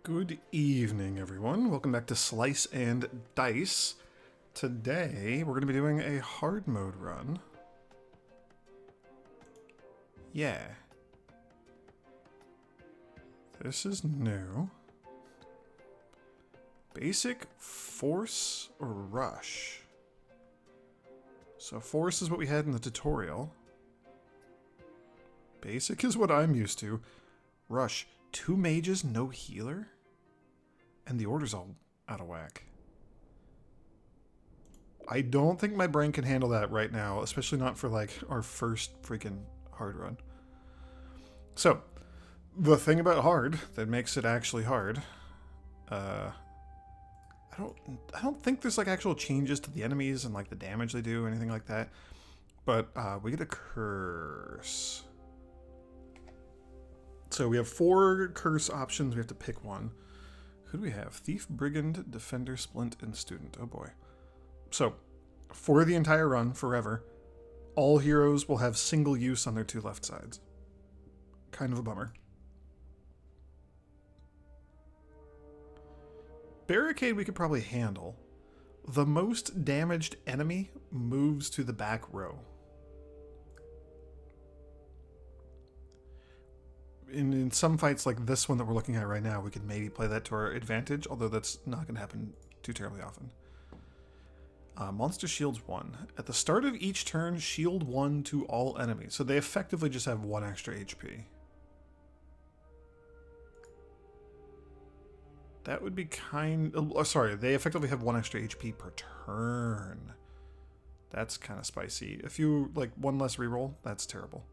Good evening, everyone. Welcome back to Slice and Dice. Today, we're going to be doing a hard mode run. Yeah. This is new. Basic, force, or rush. So force is what we had in the tutorial. Basic is what I'm used to. Rush. 2 mages, no healer? And the order's all out of whack. I don't think my brain can handle that right now, especially not for like our first freaking hard run. So, the thing about hard that makes it actually hard, I don't think there's like actual changes to the enemies and like the damage they do or anything like that. But we get a curse. So we have 4 curse options. We have to pick one. Who do we have? Thief, Brigand, Defender, Splint, and Student. Oh boy. So, for the entire run, forever, all heroes will have single use on their 2 left sides. Kind of a bummer. Barricade we could probably handle. The most damaged enemy moves to the back row. In some fights like this one that we're looking at right now, we could maybe play that to our advantage, although that's not going to happen too terribly often. Monster shields 1. At the start of each turn, shield 1 to all enemies. So they effectively just have 1 extra HP. That would be sorry, they effectively have 1 extra HP per turn. That's kind of spicy. If you, like, 1 less reroll, that's terrible.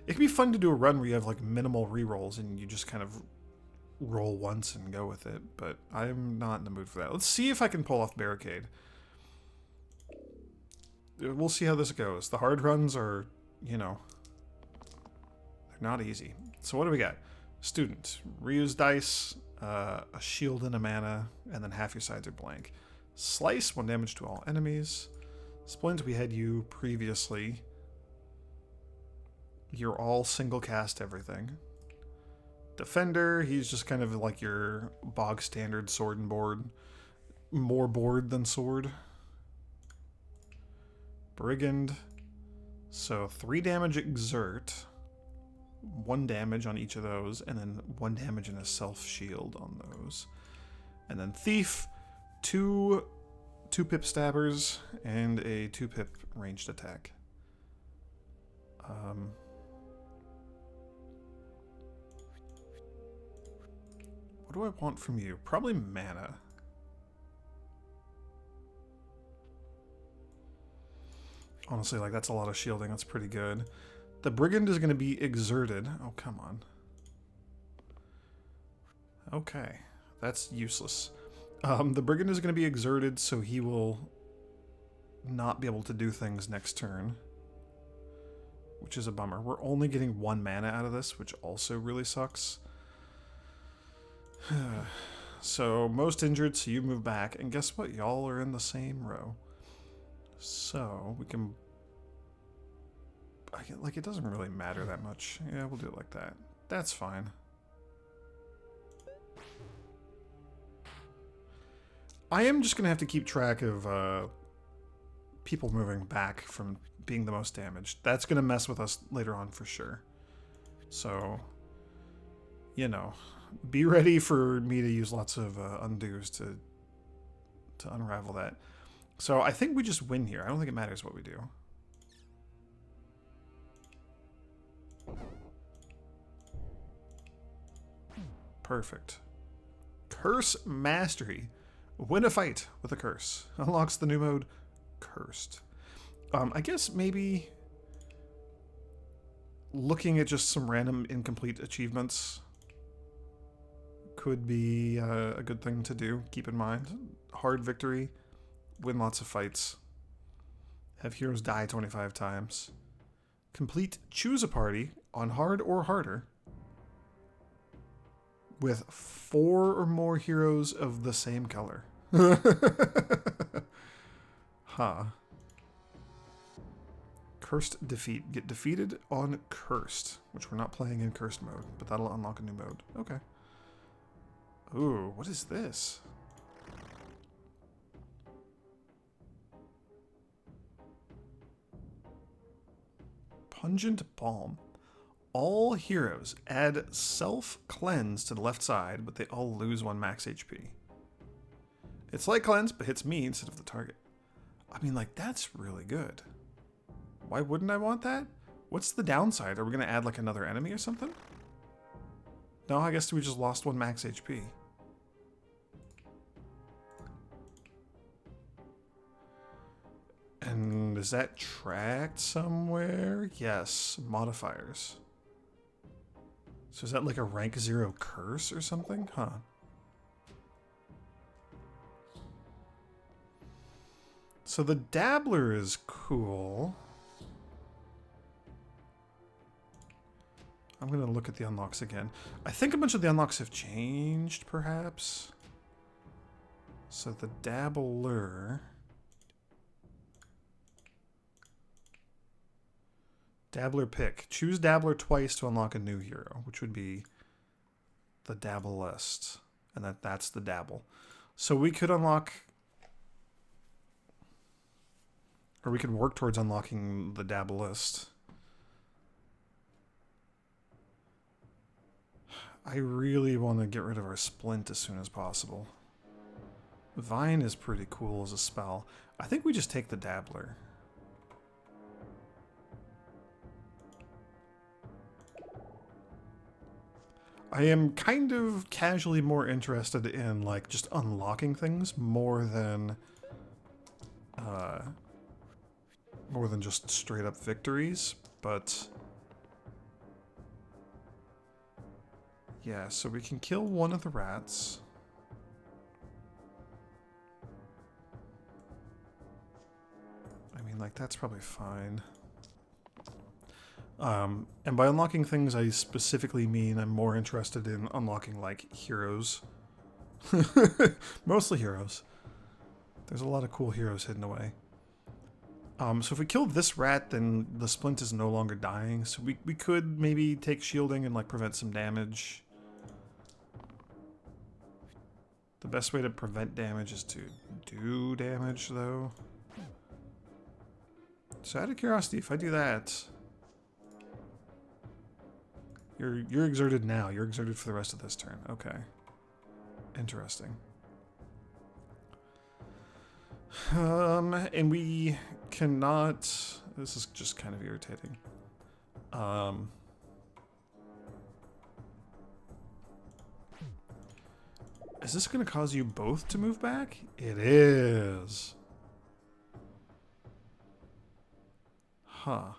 It can be fun to do a run where you have like minimal rerolls and you just kind of roll once and go with it, but I'm not in the mood for that. Let's see if I can pull off Barricade. We'll see how this goes. The hard runs are, you know, they're not easy. So what do we got? Student. Reuse dice, a shield and a mana, and then half your sides are blank. Slice, 1 damage to all enemies. Splint, we had you previously. You're all single cast everything. Defender, he's just kind of like your bog standard sword and board. More board than sword. Brigand. So 3 damage exert. 1 damage on each of those, and then 1 damage and a self shield on those. And then Thief, 2 pip stabbers, and a 2 pip ranged attack. What do I want from you? Probably mana. Honestly, like, that's a lot of shielding. That's pretty good. The Brigand is going to be exerted. Oh, come on. Okay. That's useless. The Brigand is going to be exerted, so he will not be able to do things next turn, which is a bummer. We're only getting 1 mana out of this, which also really sucks. So, most injured, so you move back. And guess what? Y'all are in the same row. So, we can... like, it doesn't really matter that much. Yeah, we'll do it like that. That's fine. I am just going to have to keep track of people moving back from being the most damaged. That's going to mess with us later on for sure. So, you know... be ready for me to use lots of undos to unravel that. So I think we just win here. I don't think it matters what we do. Perfect. Curse Mastery. Win a fight with a curse. Unlocks the new mode, Cursed. I guess maybe looking at just some random incomplete achievements could be a good thing to do. Keep in mind. Hard victory. Win lots of fights. Have heroes die 25 times. Complete choose a party on hard or harder with 4 or more heroes of the same color. Huh. Cursed defeat. Get defeated on Cursed, which we're not playing in Cursed mode, but that'll unlock a new mode. Okay. Ooh, what is this? Pungent Balm. All heroes add self-cleanse to the left side, but they all lose 1 max HP. It's like cleanse, but hits me instead of the target. I mean, like, that's really good. Why wouldn't I want that? What's the downside? Are we going to add, like, another enemy or something? No, I guess we just lost 1 max HP. And is that tracked somewhere? Yes, modifiers. So is that like a rank 0 curse or something? Huh. So the Dabbler is cool. I'm going to look at the unlocks again. I think a bunch of the unlocks have changed, perhaps. So the Dabbler... Dabbler pick. Choose Dabbler twice to unlock a new hero, which would be the Dabblest. And that's the Dabble. So we could unlock... Or we could work towards unlocking the Dabblest. I really want to get rid of our Splint as soon as possible. Vine is pretty cool as a spell. I think we just take the Dabbler. I am kind of casually more interested in, like, just unlocking things more than just straight up victories, but yeah, so we can kill one of the rats. I mean, like, that's probably fine. And by unlocking things, I specifically mean I'm more interested in unlocking, like, heroes. Mostly heroes. There's a lot of cool heroes hidden away. So if we kill this rat, then the Splint is no longer dying. So we could maybe take shielding and, like, prevent some damage. The best way to prevent damage is to do damage, though. So out of curiosity, if I do that... You're exerted now. You're exerted for the rest of this turn. Okay. Interesting. And we cannot... This is just kind of irritating. Is this going to cause you both to move back? It is. Huh.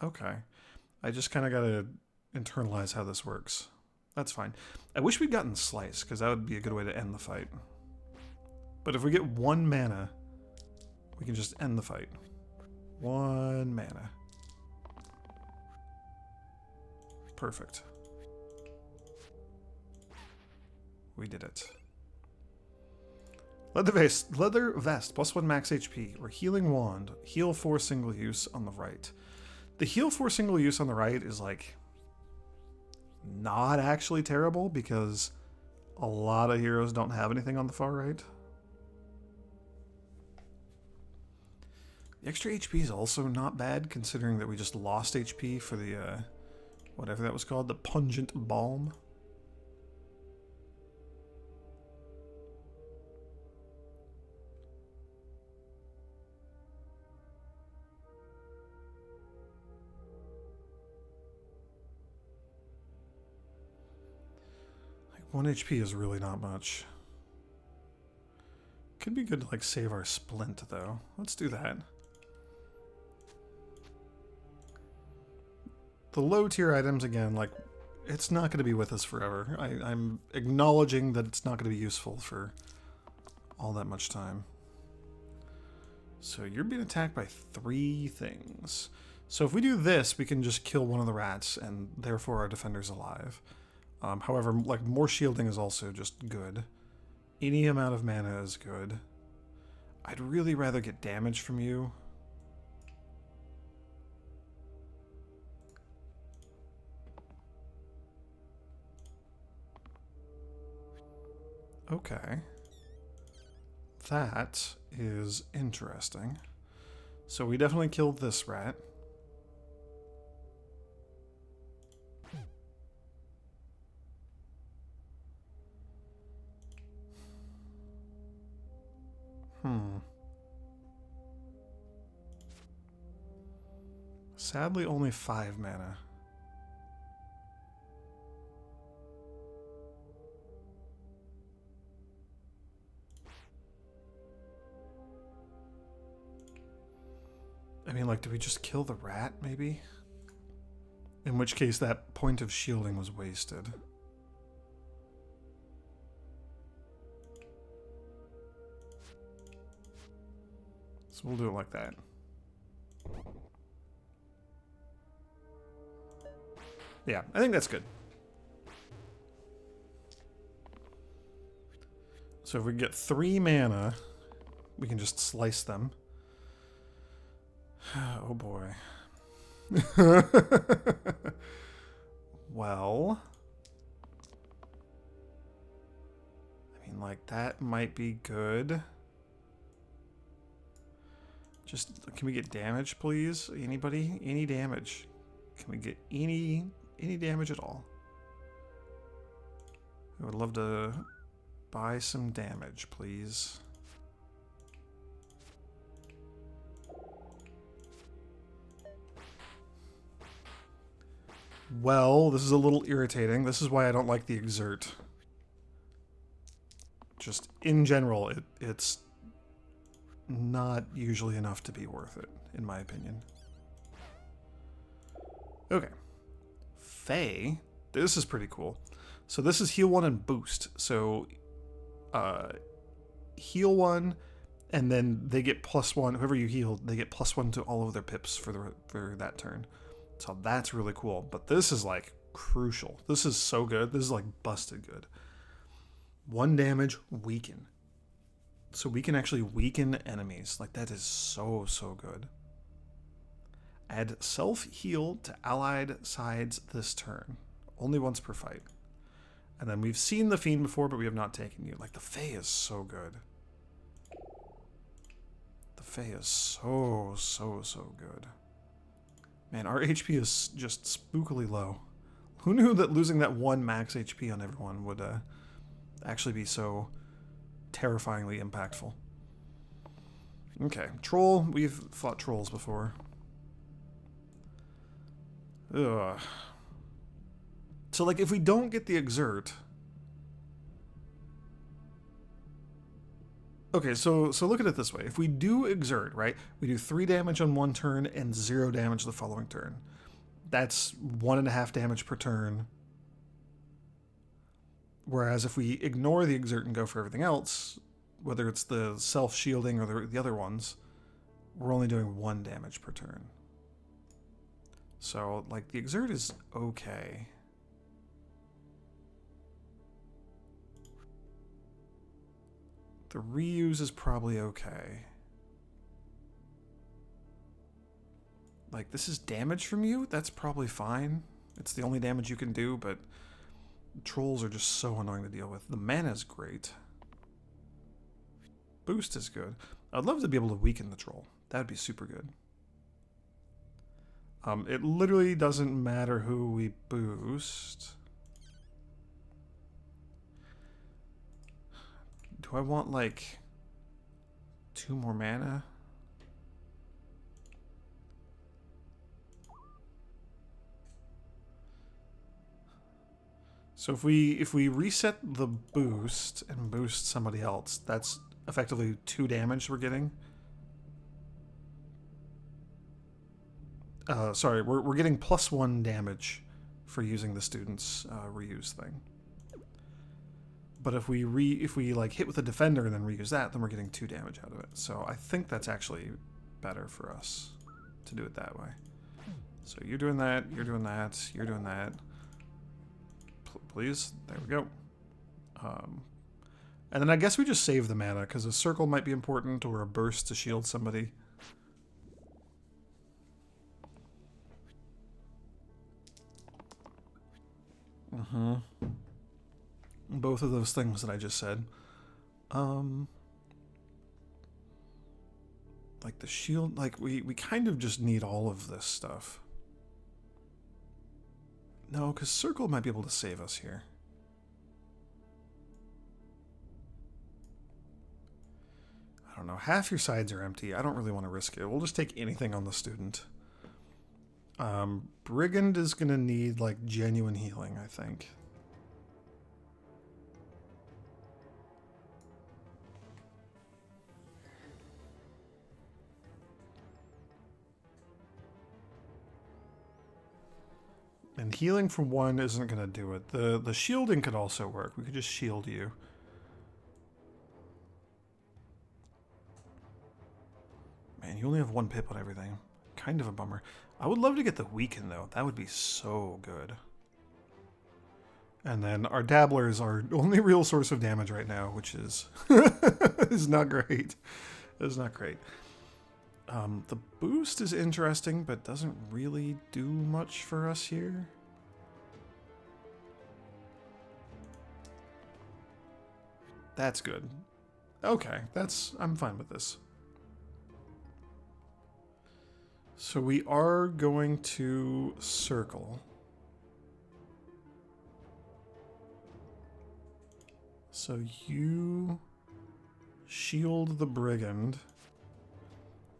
Okay. I just kind of got to internalize how this works. That's fine. I wish we'd gotten Slice, because that would be a good way to end the fight. But if we get 1 mana, we can just end the fight. 1 mana. Perfect. We did it. Leather vest, plus 1 max HP, or healing wand, heal 4 single use on the right. The heal 4 single use on the right is, like, not actually terrible because a lot of heroes don't have anything on the far right. The extra HP is also not bad considering that we just lost HP for the, whatever that was called, the Pungent Balm. Like 1 HP is really not much. Could be good to, like, save our Splint, though. Let's do that. The low tier items, again, like, it's not going to be with us forever. I'm acknowledging that it's not going to be useful for all that much time. So you're being attacked by 3 things. So if we do this, we can just kill one of the rats, and therefore our defender's alive. However, like, more shielding is also just good. Any amount of mana is good. I'd really rather get damage from you. Okay. That is interesting. So we definitely killed this rat. Sadly, only 5 mana. I mean, like, do we just kill the rat, maybe? In which case, that point of shielding was wasted. So we'll do it like that. Yeah, I think that's good. So if we get 3 mana, we can just slice them. Oh boy. Well, I mean, like, that might be good. Just, can we get damage, please? Anybody? Any damage? Can we get any damage at all? I would love to buy some damage, please. Well, this is a little irritating. This is why I don't like the Exert. Just, in general, it's not usually enough to be worth it, in my opinion. Okay. Fae. This is pretty cool. So this is heal 1 and boost. So, heal 1, and then they get +1. Whoever you heal, they get +1 to all of their pips for that turn. So that's really cool. But this is like crucial. This is so good. This is like busted good. 1 damage, weaken. So we can actually weaken enemies. Like, that is so, so good. Add self-heal to allied sides this turn. Only once per fight. And then we've seen the Fiend before, but we have not taken you. Like, the Fae is so good. The Fae is so, so, so good. Man, our HP is just spookily low. Who knew that losing that 1 max HP on everyone would actually be so terrifyingly impactful? Okay, Troll. We've fought trolls before. Ugh. So, like, if we don't get the Exert... Okay, so look at it this way. If we do Exert, right, we do 3 damage on 1 turn and 0 damage the following turn. That's 1.5 damage per turn. Whereas if we ignore the Exert and go for everything else, whether it's the self-shielding or the other ones, we're only doing 1 damage per turn. So, like, the Exert is okay. The reuse is probably okay. Like, this is damage from you? That's probably fine. It's the only damage you can do, but trolls are just so annoying to deal with. The mana is great. Boost is good. I'd love to be able to weaken the troll. That would be super good. It literally doesn't matter who we boost. Do I want, like, 2 more mana? So if we reset the boost and boost somebody else, that's effectively 2 damage we're getting. Sorry, we're getting +1 damage for using the student's reuse thing. But if we like hit with a defender and then reuse that, then we're getting 2 damage out of it. So I think that's actually better for us to do it that way. So you're doing that, you're doing that, you're doing that. Please, there we go. And then I guess we just save the mana because a circle might be important or a burst to shield somebody. both of those things that I just said. Like the shield, like we kind of just need all of this stuff. No, because Circle might be able to save us here. I don't know. Half your sides are empty. I don't really want to risk it. We'll just take anything on the student. Brigand is going to need, like, genuine healing, I think. And healing from one isn't going to do it. The shielding could also work. We could just shield you. Man, you only have one pip on everything. Kind of a bummer. I would love to get the weaken, though. That would be so good. And then our Dabbler is our only real source of damage right now, which is is not great. It's not great. The boost is interesting, but doesn't really do much for us here. That's good. Okay, I'm fine with this. So we are going to circle. So you shield the Brigand.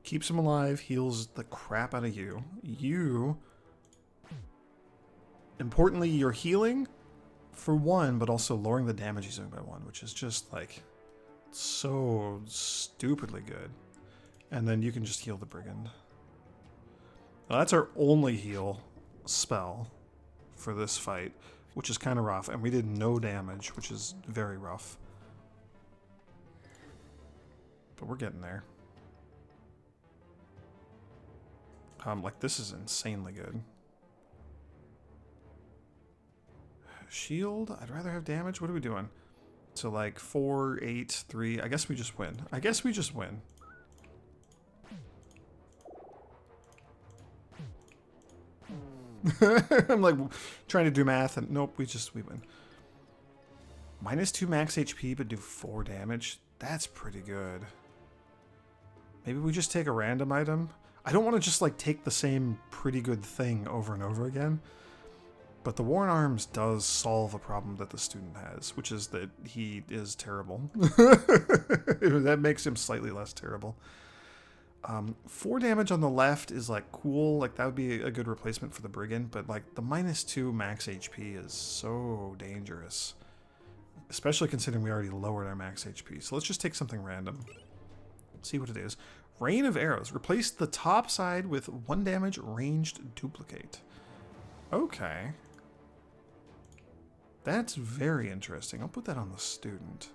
Keeps him alive, heals the crap out of you. You, importantly, you're healing for one, but also lowering the damage he's doing by one, which is just like so stupidly good. And then you can just heal the Brigand. Now, that's our only heal spell for this fight, which is kind of rough. And we did no damage, which is very rough. But we're getting there. Like, this is insanely good. Shield? I'd rather have damage. What are we doing? So, like, 4, 8, 3. I guess we just win. I guess we just win. I'm, like, trying to do math, and nope, we win. -2 max HP, but do 4 damage? That's pretty good. Maybe we just take a random item? I don't want to just, like, take the same pretty good thing over and over again. But the Worn Arms does solve a problem that the student has, which is that he is terrible. That makes him slightly less terrible. 4 damage on the left is, like, cool. Like, that would be a good replacement for the Brigand. But, like, the -2 max HP is so dangerous. Especially considering we already lowered our max HP. So let's just take something random. See what it is. Rain of Arrows. Replace the top side with 1 damage ranged duplicate. Okay. That's very interesting. I'll put that on the student.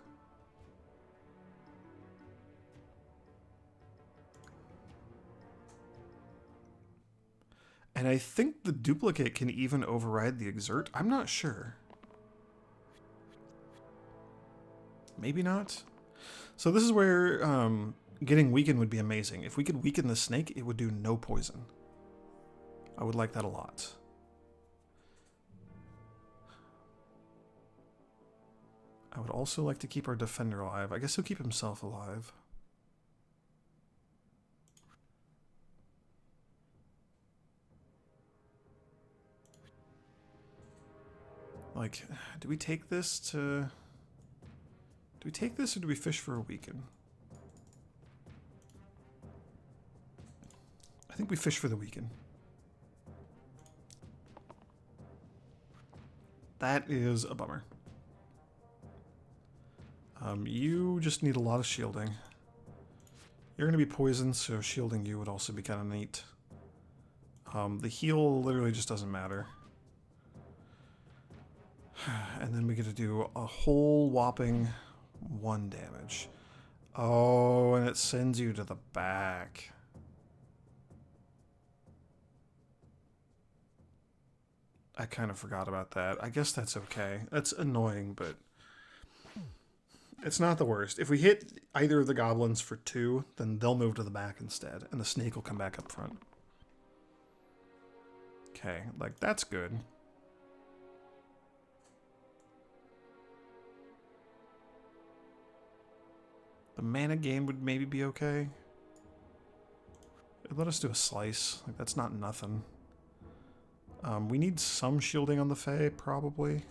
And I think the duplicate can even override the exert. I'm not sure. Maybe not. So this is where getting weaken would be amazing. If we could weaken the snake, it would do no poison. I would like that a lot. I would also like to keep our defender alive. I guess he'll keep himself alive. Like, do we take this to... Do we take this or do we fish for a weaken? I think we fish for the weaken. That is a bummer. You just need a lot of shielding. You're going to be poisoned, so shielding you would also be kind of neat. The heal literally just doesn't matter. And then we get to do a whole whopping 1 damage. Oh, and it sends you to the back. I kind of forgot about that. I guess that's okay. That's annoying, but it's not the worst. If we hit either of the goblins for 2, then they'll move to the back instead, and the snake will come back up front. Okay, like, that's good. The mana gain would maybe be okay. Let us do a slice. Like, that's not nothing. We need some shielding on the Fae, probably.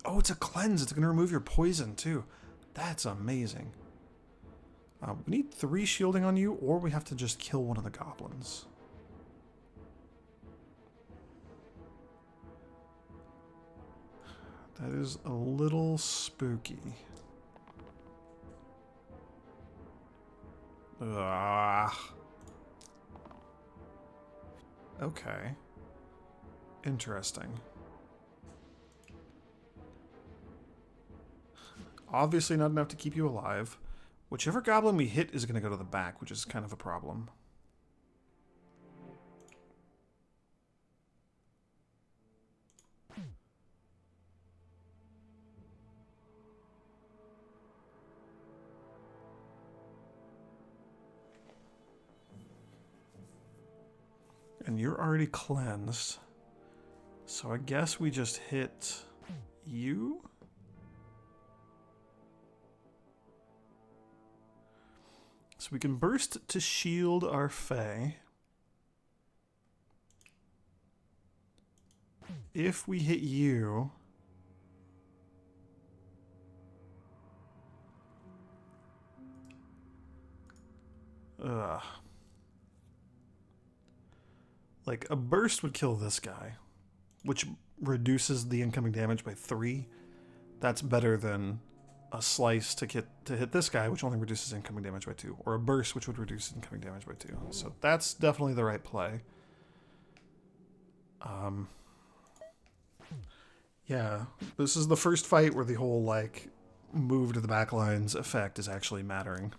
Oh, it's a cleanse. It's going to remove your poison, too. That's amazing. We need 3 shielding on you, or we have to just kill one of the goblins. That is a little spooky. Ugh. Okay. Interesting. Obviously not enough to keep you alive. Whichever goblin we hit is going to go to the back, which is kind of a problem. And you're already cleansed. So I guess we just hit you? So we can burst to shield our Fae. If we hit you... Ugh. Like, a burst would kill this guy, which reduces the incoming damage by 3. That's better than a slice to hit this guy, which only reduces incoming damage by 2, or a burst, which would reduce incoming damage by 2. So that's definitely the right play. Yeah, this is the first fight where the whole, like, move to the backlines effect is actually mattering,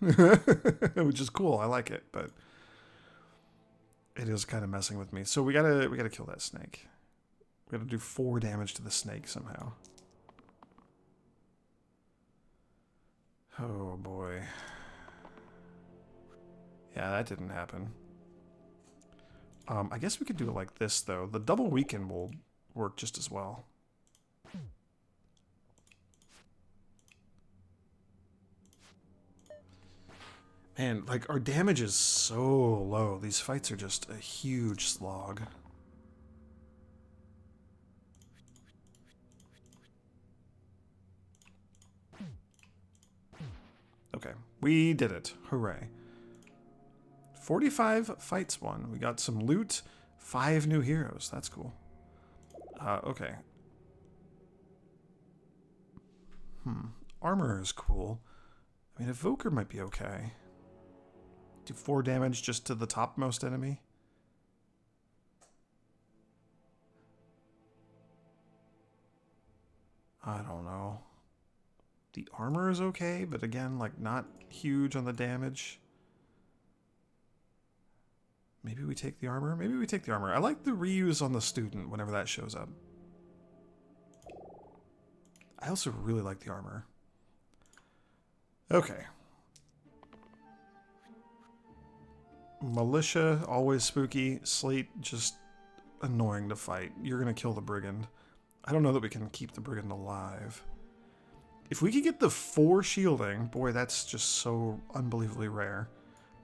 which is cool. I like it, but it is kind of messing with me. So we gotta kill that snake. We gotta do 4 damage to the snake somehow. Oh boy. Yeah, that didn't happen. I guess we could do it like this though. The double weaken will work just as well. Man, like, our damage is so low. These fights are just a huge slog. Okay, we did it. Hooray. 45 fights won. We got some loot, 5 new heroes. That's cool. Okay. Armor is cool. I mean, Evoker might be okay. Do 4 damage just to the topmost enemy. I don't know. The armor is okay, but again, like, not huge on the damage. Maybe we take the armor? Maybe we take the armor. I like the reuse on the student whenever that shows up. I also really like the armor. Okay. Militia, always spooky. Slate, just annoying to fight. You're going to kill the brigand. I don't know that we can keep the brigand alive. If we could get the 4 shielding, boy, that's just so unbelievably rare.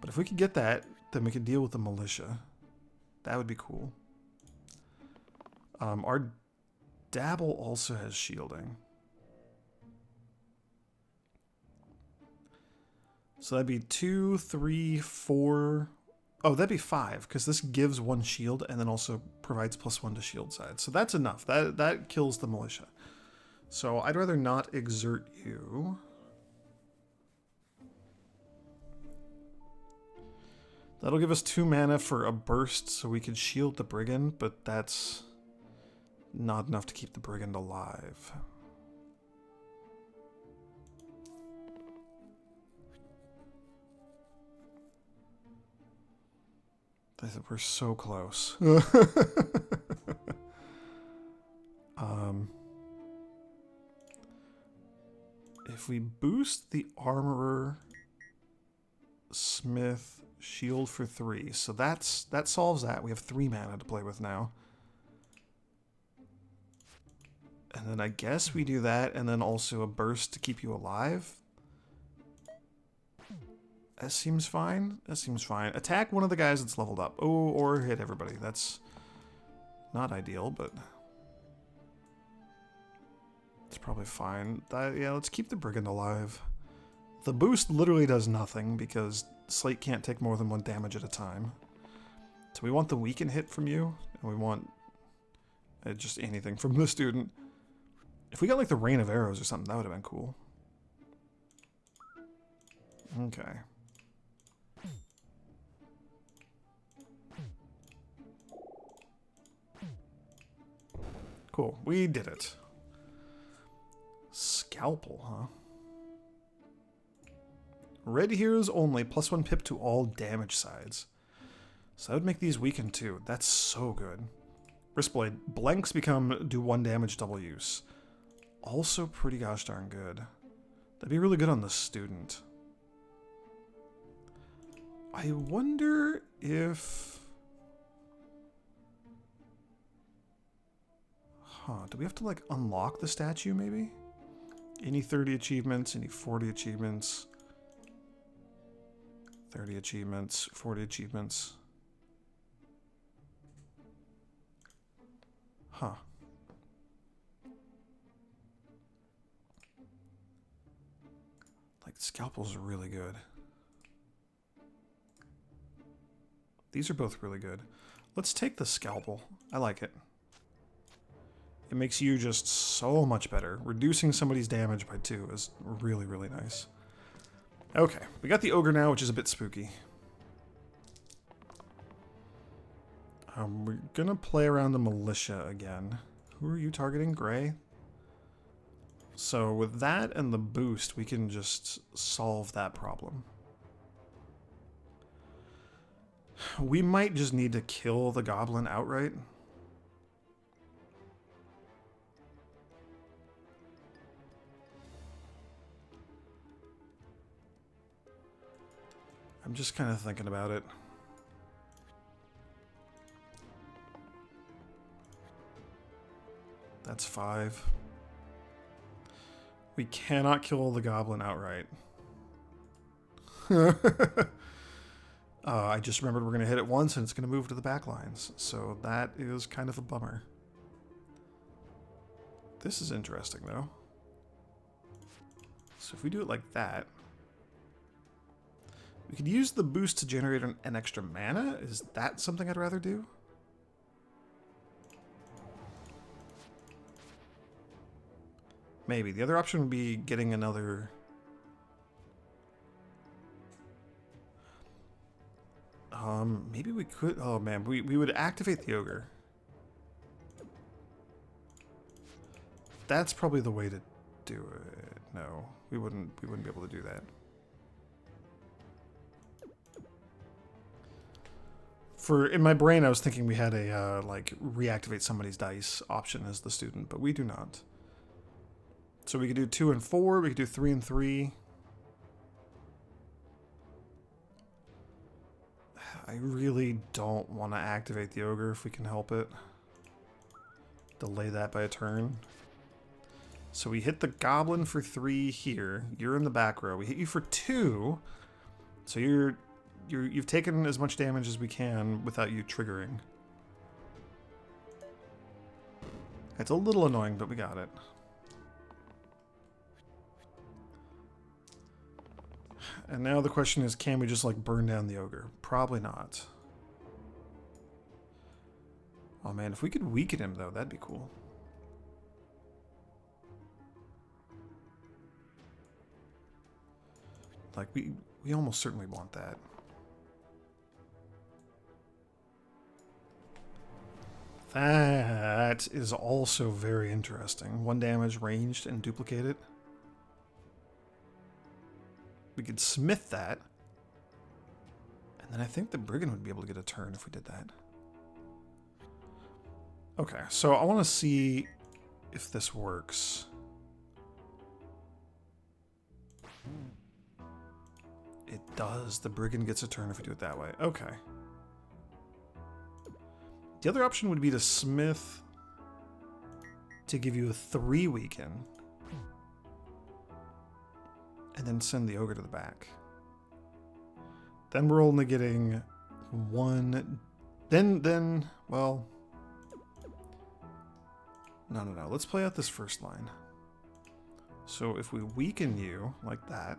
But if we could get that, then we could deal with the militia. That would be cool. Our Dabble also has shielding. So that'd be 2, 3, 4... Oh, that'd be 5, because this gives 1 shield and then also provides +1 to shield side. So that's enough. That kills the militia. So I'd rather not exert you. That'll give us 2 mana for a burst so we could shield the brigand, but that's not enough to keep the brigand alive. We're so close. If we boost the armorer, smith, shield for 3, so that solves that. We have 3 mana to play with now. And then I guess we do that, and then also a burst to keep you alive. That seems fine. That seems fine. Attack one of the guys that's leveled up. Oh, or hit everybody. That's not ideal, but it's probably fine. Yeah, let's keep the brigand alive. The boost literally does nothing because Slate can't take more than 1 damage at a time. So we want the weaken hit from you, and we want just anything from the student. If we got like the rain of arrows or something, that would have been cool. Okay. Cool, we did it. Scalpel, huh? Red heroes only, +1 pip to all damage sides. So that would make these weakened too. That's so good. Wristblade. Blanks do 1 damage double use. Also pretty gosh darn good. That'd be really good on the student. I wonder if... Huh, do we have to like unlock the statue maybe? Any 30 achievements, any 40 achievements. 30 achievements, 40 achievements. Huh. Like, Scalpel's really good. These are both really good. Let's take the Scalpel. I like it. It makes you just so much better. Reducing somebody's damage by 2 is really, really nice. Okay, we got the Ogre now, which is a bit spooky. We're gonna play around the Militia again. Who are you targeting? Gray? So with that and the boost, we can just solve that problem. We might just need to kill the Goblin outright. I'm just kind of thinking about it. That's 5. We cannot kill the Goblin outright. I just remembered we're going to hit it once and it's going to move to the back lines. So that is kind of a bummer. This is interesting though. So if we do it like that, we could use the boost to generate an extra mana. Is that something I'd rather do? Maybe. The other option would be getting another... maybe we could... Oh man, we would activate the Ogre. That's probably the way to do it. No, we wouldn't be able to do that. In my brain, I was thinking we had a, like, reactivate somebody's dice option as the student, but we do not. So we could do 2 and 4, we could do 3 and 3. I really don't want to activate the Ogre if we can help it. Delay that by a turn. So we hit the Goblin for 3 here. You're in the back row. We hit you for 2. So you've taken as much damage as we can without you triggering. It's a little annoying, but we got it. And now the question is, can we just like burn down the Ogre? Probably not. Oh man, if we could weaken him though, that'd be cool. Like we almost certainly want that. That is also very interesting. 1 damage ranged and duplicate it. We could smith that. And then I think the Brigand would be able to get a turn if we did that. Okay, so I want to see if this works. It does. The Brigand gets a turn if we do it that way. Okay. The other option would be to smith to give you a 3 weaken. And then send the ogre to the back. Then we're only getting 1. Then, well... No. Let's play out this first line. So if we weaken you like that,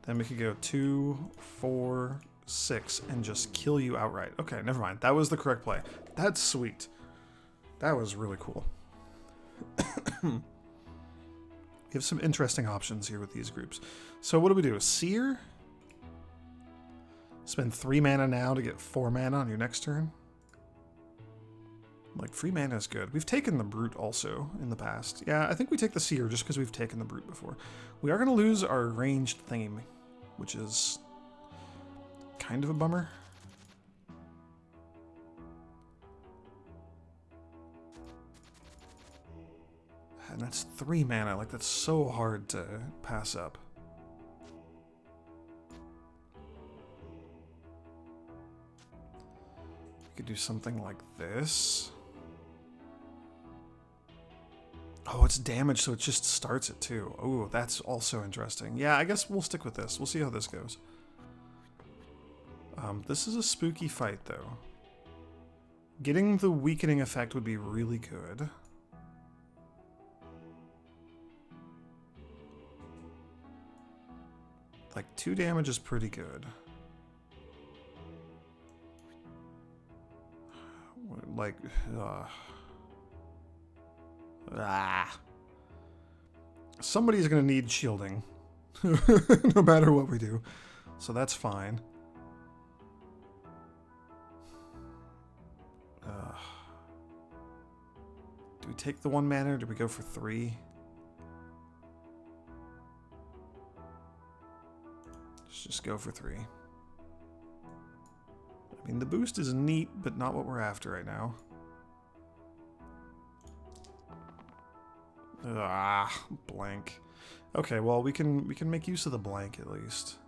then we could go 2, 4, 6, and just kill you outright. Okay, never mind. That was the correct play. That's sweet. That was really cool. We have some interesting options here with these groups. So what do we do? Seer? Spend 3 mana now to get 4 mana on your next turn? Like, free mana is good. We've taken the Brute also in the past. Yeah, I think we take the Seer just because we've taken the Brute before. We are going to lose our ranged thingy, which is kind of a bummer. And that's 3 mana. Like, that's so hard to pass up. We could do something like this. Oh, it's damage, so it just starts it too. Oh, that's also interesting. Yeah, I guess we'll stick with this. We'll see how this goes. This is a spooky fight, though. Getting the weakening effect would be really good. Like, 2 damage is pretty good. Like, somebody's gonna need shielding, no matter what we do. So that's fine. Do we take the 1 mana or do we go for 3? Let's just go for 3. I mean, the boost is neat, but not what we're after right now. Blank. Okay, well, we can make use of the blank at least.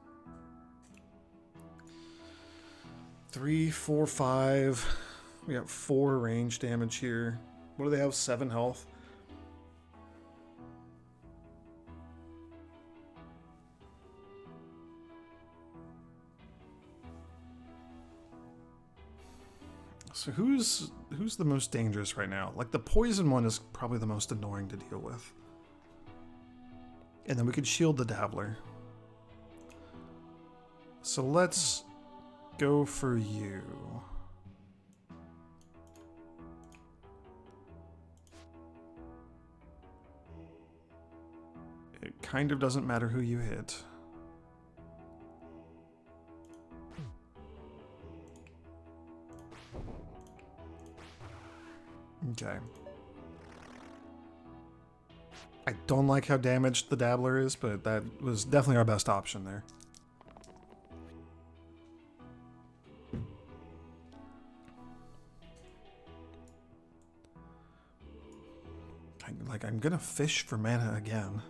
3, 4, 5. We got 4 range damage here. What do they have? 7 health. So who's the most dangerous right now? Like, the poison one is probably the most annoying to deal with. And then we could shield the Dabbler. So let's go for you. It kind of doesn't matter who you hit. Okay. I don't like how damaged the Dabbler is, but that was definitely our best option there. I'm gonna fish for mana again.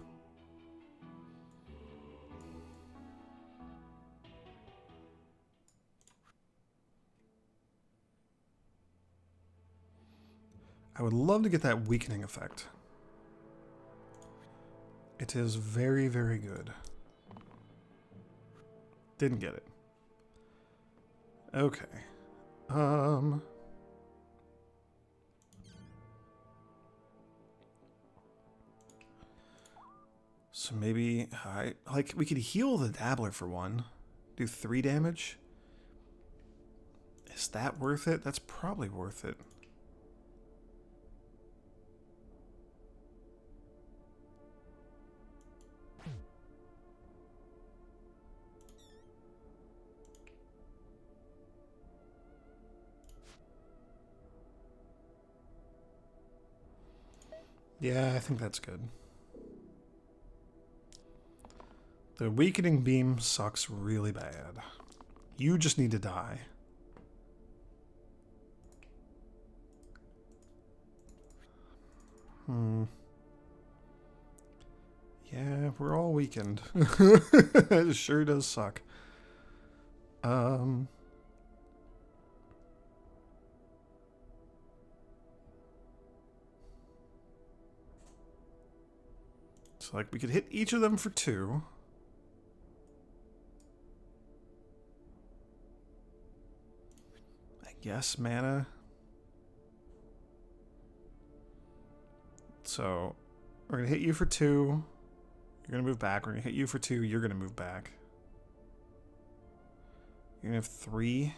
I would love to get that weakening effect. It is very, very good. Didn't get it. Okay. So maybe we could heal the Dabbler for 1. Do 3 damage. Is that worth it? That's probably worth it. Yeah, I think that's good. The weakening beam sucks really bad. You just need to die. Yeah, we're all weakened. It sure does suck. So, like, we could hit each of them for 2. I guess mana. So, we're going to hit you for 2. You're going to move back. We're going to hit you for 2. You're going to move back. You're going to have 3.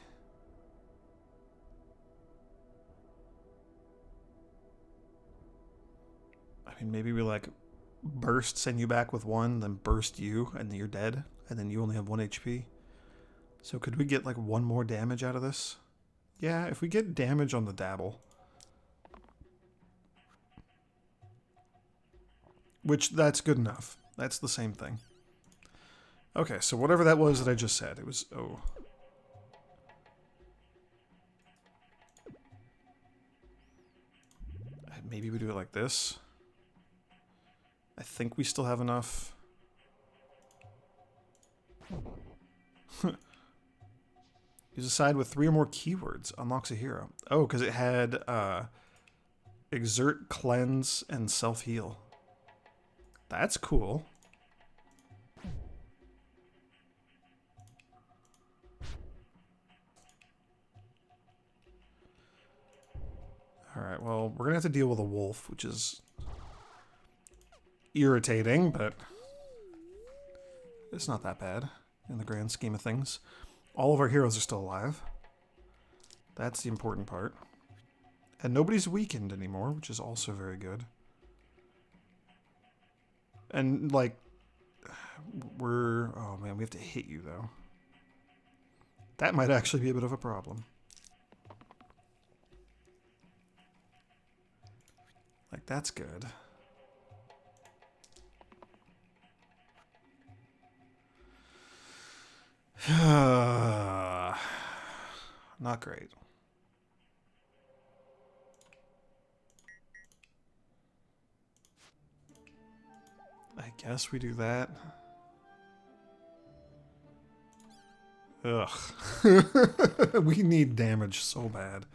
I mean, maybe we, like, burst, send you back with 1, then burst you, and then you're dead. And then you only have 1 HP. So could we get, like, 1 more damage out of this? Yeah, if we get damage on the dabble. Which, that's good enough. That's the same thing. Okay, so whatever that was that I just said, it was... Oh. Maybe we do it like this. I think we still have enough. Use a side with 3 or more keywords. Unlocks a hero. Oh, because it had exert, cleanse, and self-heal. That's cool. Alright, well, we're going to have to deal with a wolf, which is irritating, but it's not that bad in the grand scheme of things. All of our heroes are still alive. That's the important part. And nobody's weakened anymore, which is also very good. And, like, we're... Oh, man, we have to hit you, though. That might actually be a bit of a problem. Like, that's good. Not great. I guess we do that. Ugh. We need damage so bad.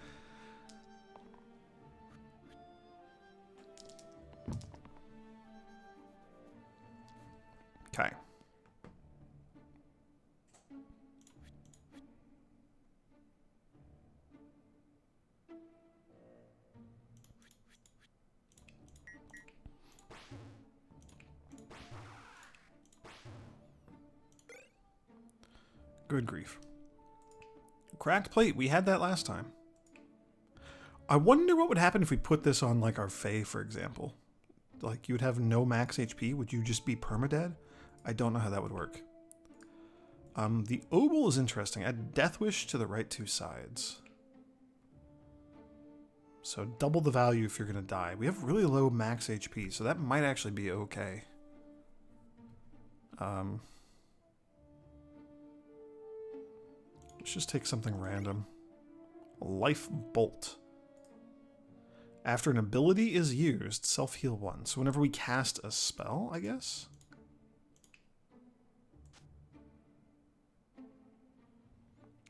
Okay. Good grief. Cracked plate. We had that last time. I wonder what would happen if we put this on, like, our Fae, for example. Like, you would have no max HP. Would you just be permadead? I don't know how that would work. The Obol is interesting. Add Death Wish to the right 2 sides. So double the value if you're going to die. We have really low max HP, so that might actually be okay. Let's just take something random. Life Bolt. After an ability is used, self-heal 1. So whenever we cast a spell, I guess?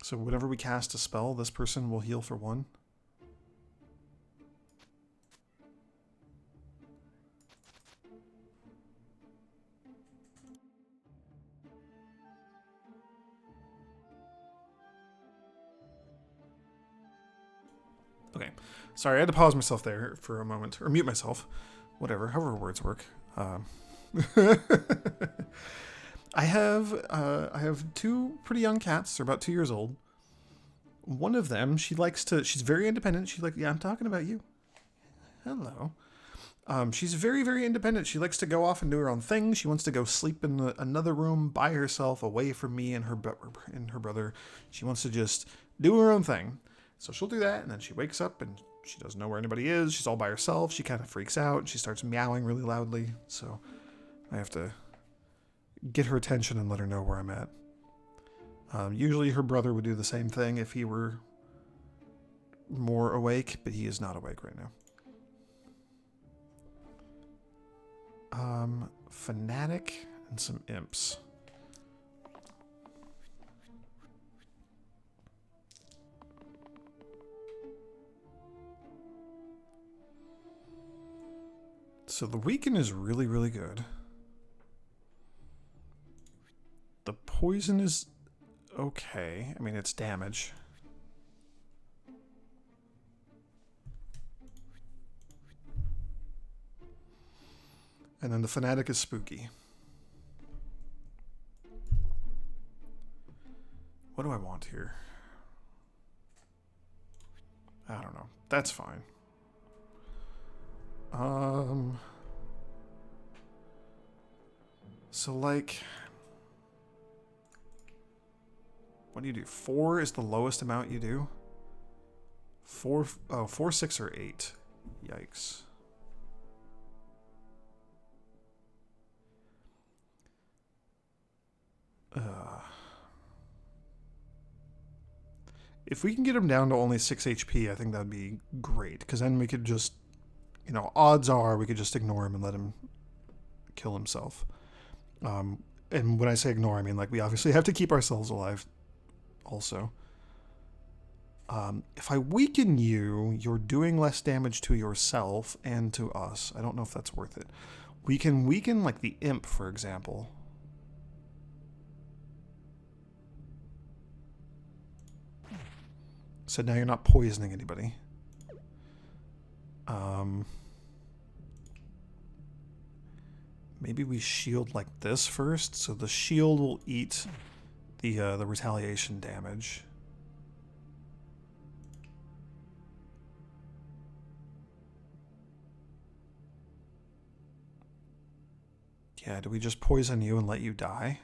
So whenever we cast a spell, this person will heal for 1. Okay. Sorry, I had to pause myself there for a moment. Or mute myself. Whatever, however words work. I have 2 pretty young cats. They're about 2 years old. One of them, she's very independent. She's like, yeah, I'm talking about you. Hello. She's very, very independent. She likes to go off and do her own thing. She wants to go sleep in another room by herself, away from me and her brother. She wants to just do her own thing. So she'll do that, and then she wakes up, and she doesn't know where anybody is. She's all by herself. She kind of freaks out, and she starts meowing really loudly. So I have to get her attention and let her know where I'm at. Usually her brother would do the same thing if he were more awake, but he is not awake right now. Fanatic and some imps. So the weaken is really, really good. poison is okay. I mean, it's damage. And then the fanatic is spooky. What do I want here? I don't know. That's fine. So like, what do you do? 4 is the lowest amount you do? 4, 6, or 8. Yikes. If we can get him down to only 6 HP, I think that'd be great. Because then we could just, you know, odds are we could just ignore him and let him kill himself. And when I say ignore, I mean, like, we obviously have to keep ourselves alive also. If I weaken you, you're doing less damage to yourself and to us. I don't know if that's worth it. We can weaken, like, the imp, for example. So now you're not poisoning anybody. Maybe we shield like this first, so the shield will eat the retaliation damage. Yeah, do we just poison you and let you die?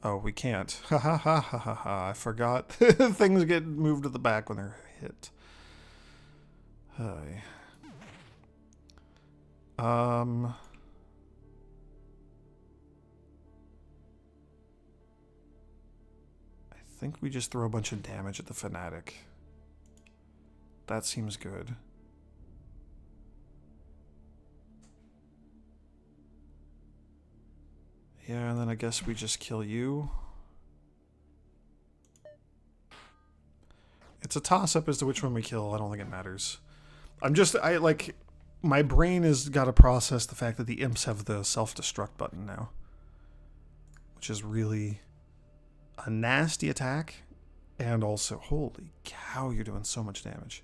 Oh, we can't. Ha ha ha ha ha ha. I forgot. Things get moved to the back when they're hit. Hi. I think we just throw a bunch of damage at the fanatic. That seems good. Yeah, and then I guess we just kill you. It's a toss-up as to which one we kill. I don't think it matters. My brain has got to process the fact that the imps have the self-destruct button now. Which is really a nasty attack. And also, holy cow, you're doing so much damage.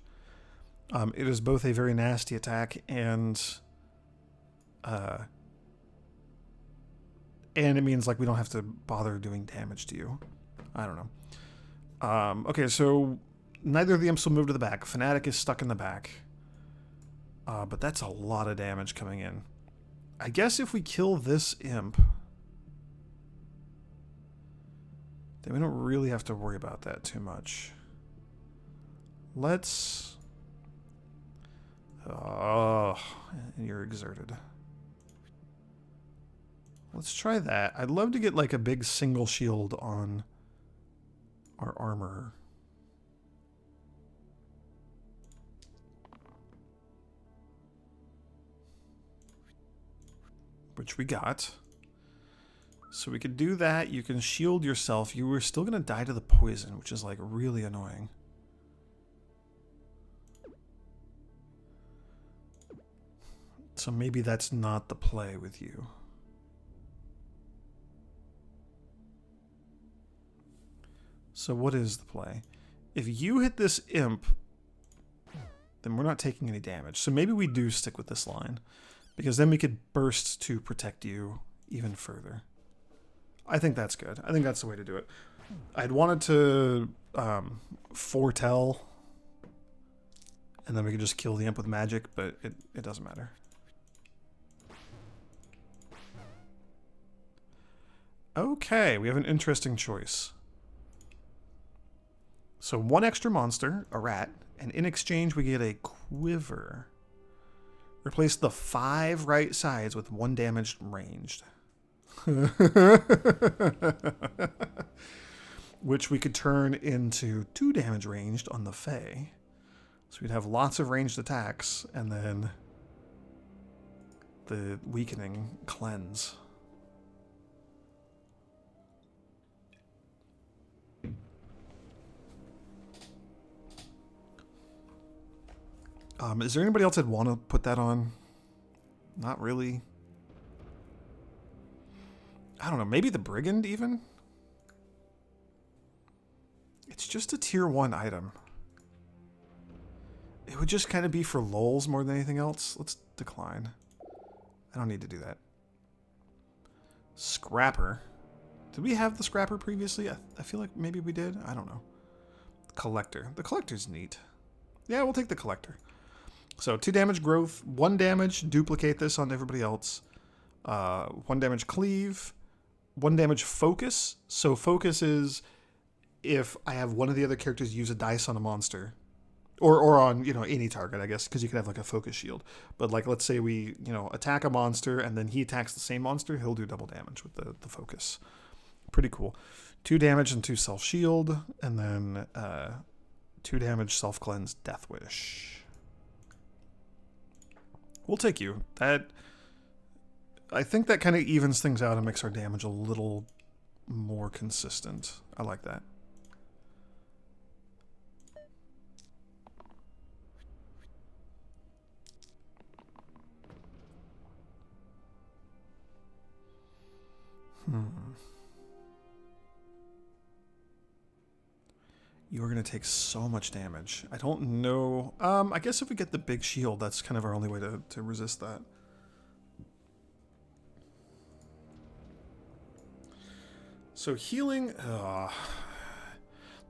It is both a very nasty attack and it means, like, we don't have to bother doing damage to you. I don't know. Okay, so neither of the imps will move to the back. Fanatic is stuck in the back. But that's a lot of damage coming in. I guess if we kill this imp, then we don't really have to worry about that too much. Let's... Oh, you're exerted. Let's try that. I'd love to get, like, a big single shield on our armor. Which we got. So we could do that. You can shield yourself. You were still going to die to the poison, which is, like, really annoying. So maybe that's not the play with you. So what is the play? If you hit this imp, then we're not taking any damage. So maybe we do stick with this line, because then we could burst to protect you even further. I think that's good. I think that's the way to do it. I'd wanted to foretell, and then we could just kill the imp with magic, but it doesn't matter. Okay, we have an interesting choice. So 1 extra monster, a rat, and in exchange we get a quiver. Replace the 5 right sides with 1 damaged ranged. Which we could turn into 2 damage ranged on the Fae. So we'd have lots of ranged attacks, and then the weakening cleanse. Is there anybody else that'd want to put that on? Not really. I don't know, maybe the Brigand even? It's just a tier 1 item. It would just kind of be for lulz more than anything else. Let's decline. I don't need to do that. Scrapper. Did we have the Scrapper previously? I feel like maybe we did. I don't know. Collector. The Collector's neat. Yeah, we'll take the Collector. So 2 damage growth, 1 damage, duplicate this on everybody else. 1 damage cleave, 1 damage focus. So focus is if I have one of the other characters use a dice on a monster. Or on, you know, any target, I guess, because you could have like a focus shield. But like, let's say we, you know, attack a monster and then he attacks the same monster, he'll do double damage with the focus. Pretty cool. 2 damage and 2 self-shield, and then 2 damage self-cleanse Death Wish. We'll take you. I think that kind of evens things out and makes our damage a little more consistent. I like that. You're going to take so much damage. I don't know. I guess if we get the big shield, that's kind of our only way to resist that. So healing...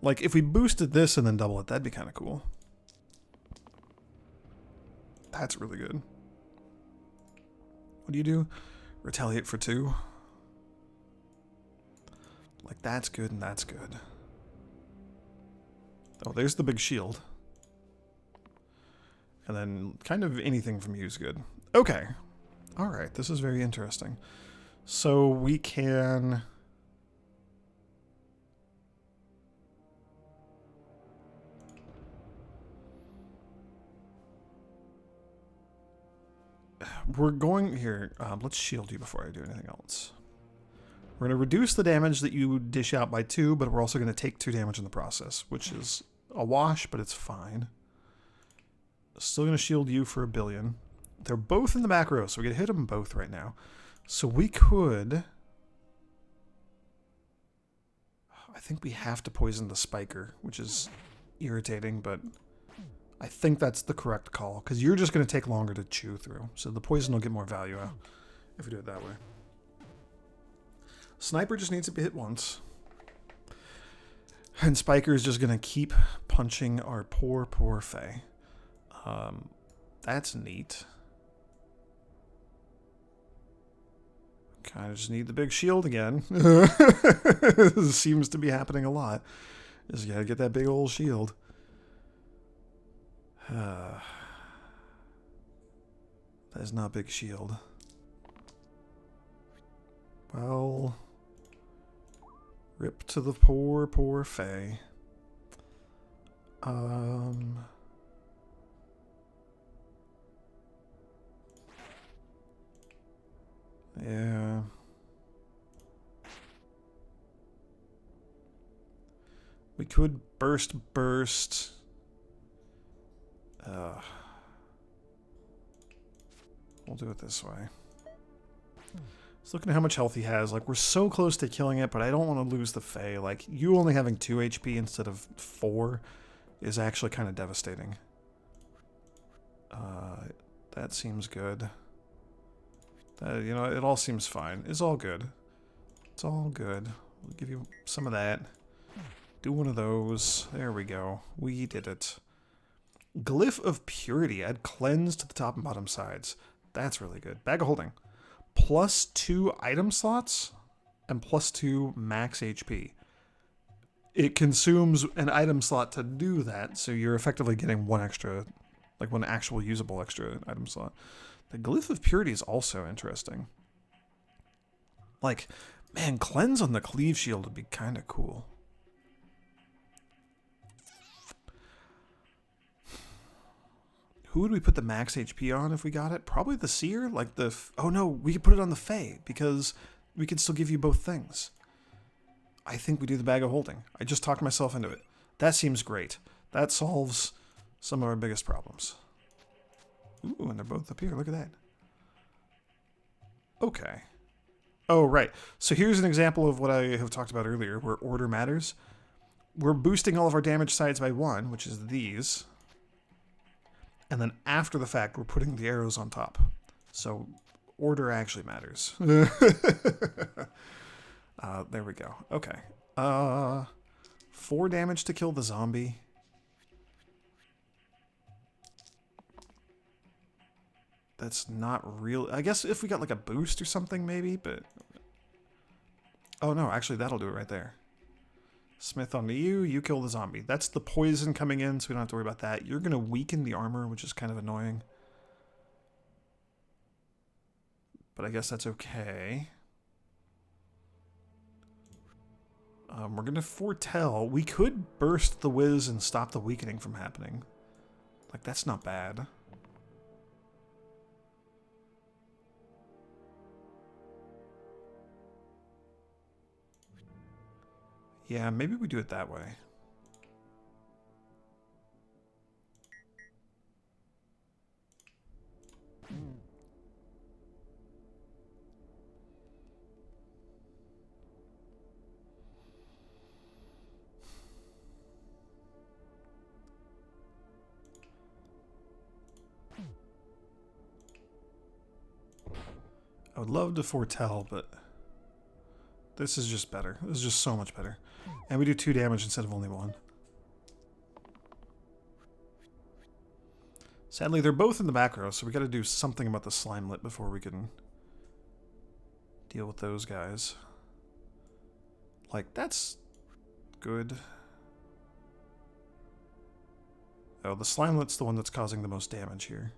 like, if we boosted this and then double it, that'd be kind of cool. That's really good. What do you do? Retaliate for 2. Like, that's good and that's good. Oh, there's the big shield. And then kind of anything from you is good. Okay. Alright, this is very interesting. So we can... We're going... Here, let's shield you before I do anything else. We're going to reduce the damage that you dish out by 2, but we're also going to take 2 damage in the process, which is a wash, but it's fine. Still going to shield you for 1 billion. They're both in the back row, so we can hit them both right now. So we could... I think we have to poison the Spiker, which is irritating, but I think that's the correct call, because you're just going to take longer to chew through. So the poison will get more value out if we do it that way. Sniper just needs to be hit once. And Spiker is just going to keep punching our poor, poor Fae. That's neat. Kind of just need the big shield again. This seems to be happening a lot. Just gotta get that big old shield. That is not big shield. Well... Rip to the poor, poor Fae. Yeah. We could burst. We'll do it this way. Just looking at how much health he has. Like, we're so close to killing it, but I don't want to lose the Fae. Like, you only having 2 HP instead of 4 is actually kind of devastating. That seems good. You know, it all seems fine. It's all good. It's all good. We'll give you some of that. Do one of those. There we go. We did it. Glyph of Purity. Add cleanse to the top and bottom sides. That's really good. Bag of Holding. +2 item slots and +2 max HP. It consumes an item slot to do that, so you're effectively getting one extra, like one actual usable extra item slot. The Glyph of Purity is also interesting. Like, man, cleanse on the cleave shield would be kind of cool. Who would we put the max HP on if we got it? Probably the Seer? Like the... Oh no, we could put it on the Fae, because we could still give you both things. I think we do the Bag of Holding. I just talked myself into it. That seems great. That solves some of our biggest problems. Ooh, and they're both up here. Look at that. Okay. Oh, right. So here's an example of what I have talked about earlier, where order matters. We're boosting all of our damage sides by 1, which is these. And then after the fact, we're putting the arrows on top. So order actually matters. There we go. Okay. 4 damage to kill the zombie. That's not real. I guess if we got like a boost or something maybe, but... Oh no, actually that'll do it right there. Smith onto you, you kill the zombie. That's the poison coming in, so we don't have to worry about that. You're going to weaken the armor, which is kind of annoying. But I guess that's okay. We're going to foretell. We could burst the whiz and stop the weakening from happening. Like, that's not bad. Yeah, maybe we do it that way. I would love to foretell, but this is just better. This is just so much better. And we do 2 damage instead of only 1. Sadly, they're both in the back row, so we got to do something about the Slimelet before we can deal with those guys. Like, that's good. Oh, the Slimelet's the one that's causing the most damage here.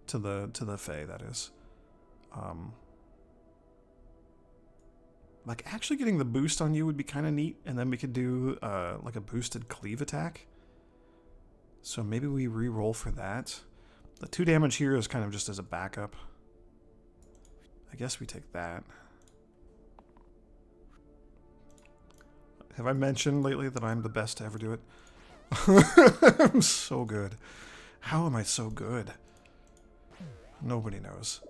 To the Fae, that is. Like, actually getting the boost on you would be kind of neat, and then we could do, like, a boosted cleave attack. So maybe we re-roll for that. The 2 damage here is kind of just as a backup. I guess we take that. Have I mentioned lately that I'm the best to ever do it? I'm so good. How am I so good? Nobody knows.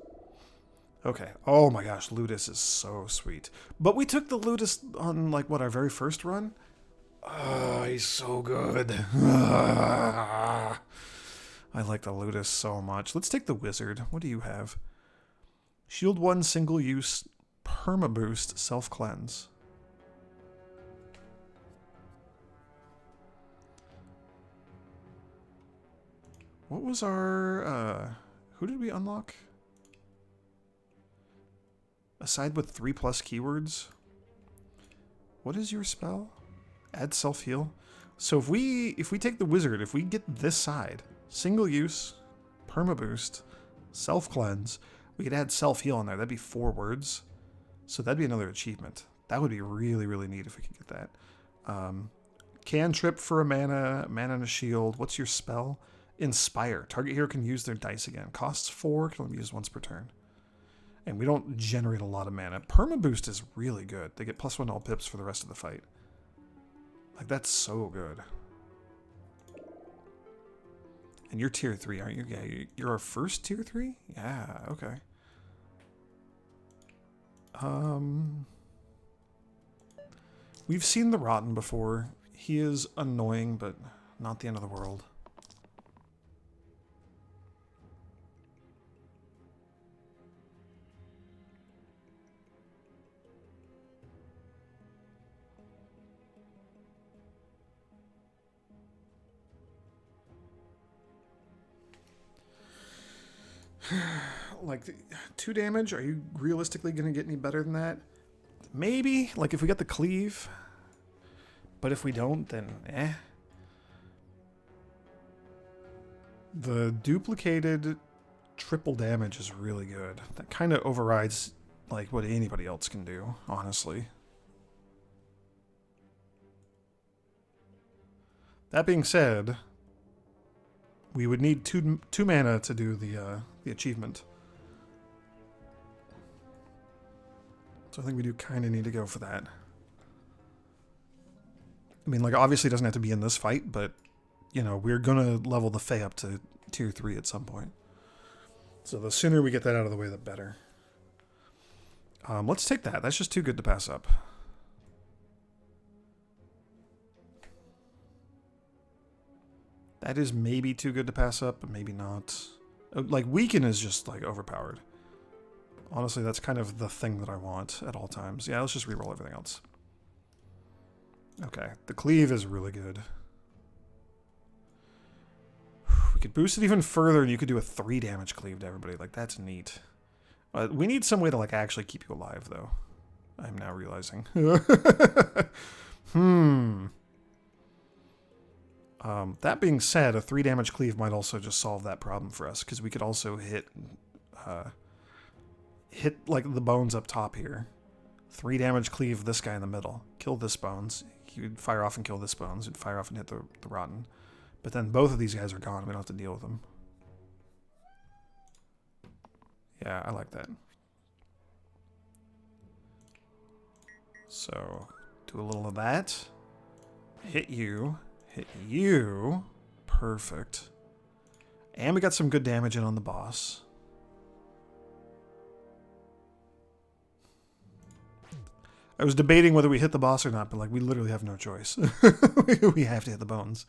Okay. Oh my gosh, Ludus is so sweet. But we took the Ludus on, like, what, our very first run? Oh, he's so good. I like the Ludus so much. Let's take the Wizard. What do you have? Shield 1, single use, perma boost, self-cleanse. What was our, who did we unlock? Aside with 3+ keywords? What is your spell? Add self-heal. So if we take the Wizard, if we get this side, single use, perma boost, self-cleanse, we could add self-heal in there. That'd be 4 words. So that'd be another achievement. That would be really, really neat if we could get that. Cantrip for a mana and a shield. What's your spell? Inspire. Target hero can use their dice again. Costs 4, can only be used once per turn. And we don't generate a lot of mana. Perma boost is really good. They get +1 to all pips for the rest of the fight. Like, that's so good. And you're tier 3, aren't you? Yeah, you're our first tier 3? Yeah, okay. We've seen the Rotten before. He is annoying, but not the end of the world. Like, 2 damage? Are you realistically going to get any better than that? Maybe. Like, if we get the cleave. But if we don't, then eh. The duplicated triple damage is really good. That kind of overrides, like, what anybody else can do, honestly. That being said, we would need two mana to do the achievement. So I think we do kind of need to go for that. I mean, like, obviously it doesn't have to be in this fight, but, you know, we're going to level the Fae up to tier 3 at some point. So the sooner we get that out of the way, the better. Let's take that. That's just too good to pass up. That is maybe too good to pass up, but maybe not. Like, weaken is just, like, overpowered. Honestly, that's kind of the thing that I want at all times. Yeah, let's just reroll everything else. Okay, the cleave is really good. We could boost it even further, and you could do a 3 damage cleave to everybody. Like, that's neat. We need some way to, like, actually keep you alive, though. I'm now realizing. That being said, a 3 damage cleave might also just solve that problem for us, because we could also hit, like, the bones up top here. 3 damage cleave this guy in the middle. Kill this bones. He would fire off and kill this bones. He'd fire off and hit the rotten. But then both of these guys are gone. We don't have to deal with them. Yeah, I like that. So, do a little of that. Hit you. Hit you. Perfect. And we got some good damage in on the boss. I was debating whether we hit the boss or not, but like we literally have no choice. We have to hit the bones.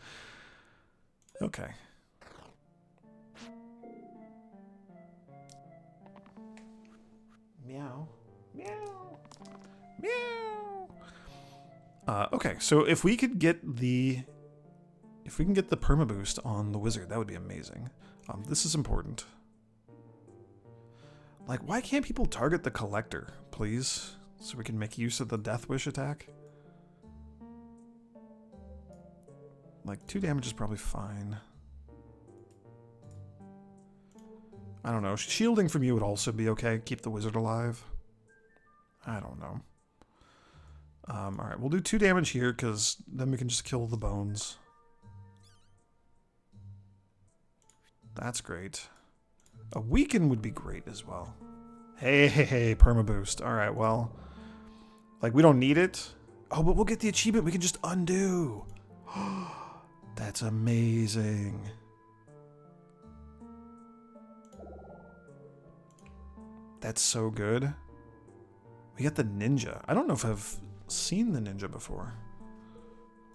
Okay. Meow. Meow. Meow. Okay, so if we could get the perma boost on the wizard, that would be amazing. This is important. Like, why can't people target the collector, please? So we can make use of the Death Wish attack? Like, 2 damage is probably fine. I don't know. Shielding from you would also be okay. Keep the wizard alive. I don't know. Alright, we'll do 2 damage here, because then we can just kill the bones. That's great. A weaken would be great as well. Hey, perma boost. Alright, well. Like, we don't need it. Oh, but we'll get the achievement. We can just undo. That's amazing. That's so good. We got the ninja. I don't know if I've seen the ninja before.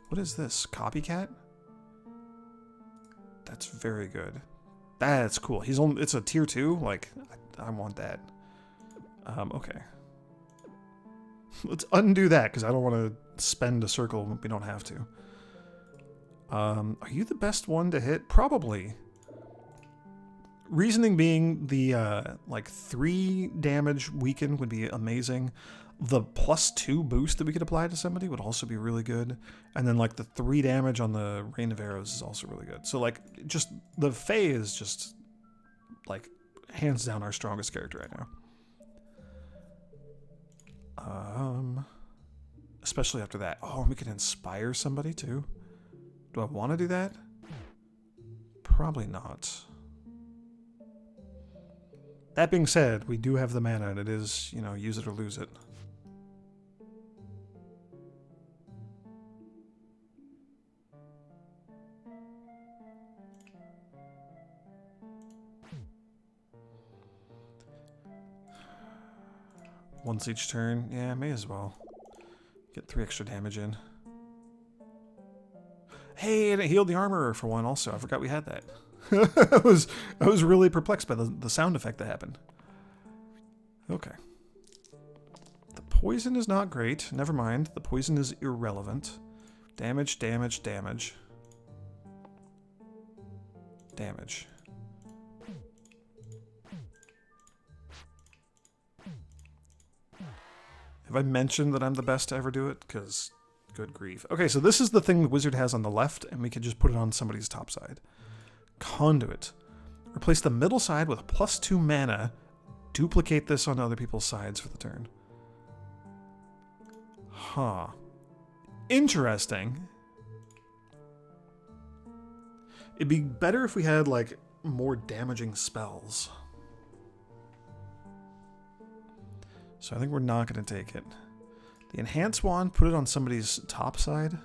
What is this? Copycat? That's very good. That's cool. He's on. It's a tier 2. Like, I want that. Okay. Let's undo that, because I don't want to spend a circle when we don't have to. Are you the best one to hit? Probably. Reasoning being the, like, 3 damage weaken would be amazing. The +2 boost that we could apply to somebody would also be really good. And then, like, the 3 damage on the Rain of Arrows is also really good. So, like, just, the Fae is just, like, hands down our strongest character right now. Especially after that. Oh, and we can inspire somebody, too. Do I want to do that? Probably not. That being said, we do have the mana, and it is, you know, use it or lose it. Once each turn. Yeah, may as well. Get 3 extra damage in. Hey, and it healed the armorer for one also. I forgot we had that. I was really perplexed by the sound effect that happened. Okay. The poison is not great. Never mind. The poison is irrelevant. Damage, damage, damage. Damage. Have I mentioned that I'm the best to ever do it? Because, good grief. Okay, so this is the thing the wizard has on the left, and we can just put it on somebody's top side. Conduit. Replace the middle side with +2 mana. Duplicate this on other people's sides for the turn. Huh. Interesting. It'd be better if we had, like, more damaging spells. So I think we're not going to take it. The Enhance Wand, put it on somebody's top side.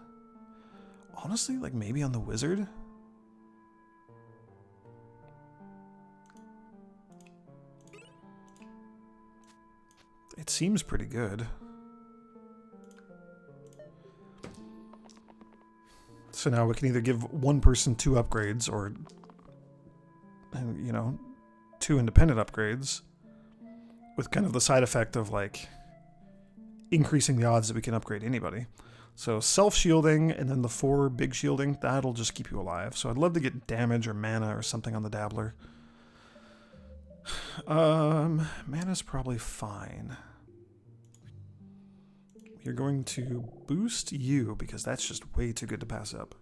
Honestly, like maybe on the wizard? It seems pretty good. So now we can either give one person 2 upgrades or, you know, 2 independent upgrades with kind of the side effect of, like, increasing the odds that we can upgrade anybody. So self-shielding and then the 4 big shielding, that'll just keep you alive. So I'd love to get damage or mana or something on the Dabbler. Mana's probably fine. You're going to boost you because that's just way too good to pass up.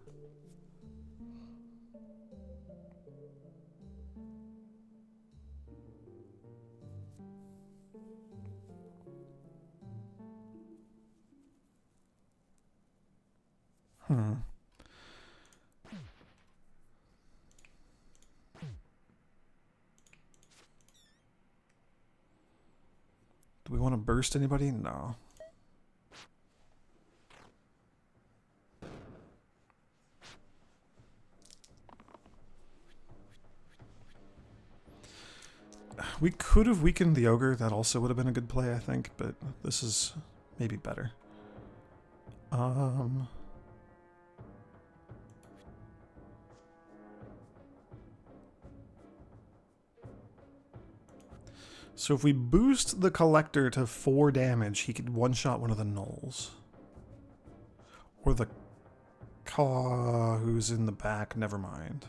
Do we want to burst anybody? No. We could have weakened the ogre. That also would have been a good play, I think, but this is maybe better. So if we boost the collector to 4 damage, he could one-shot one of the gnolls. Or the Caw who's in the back, never mind.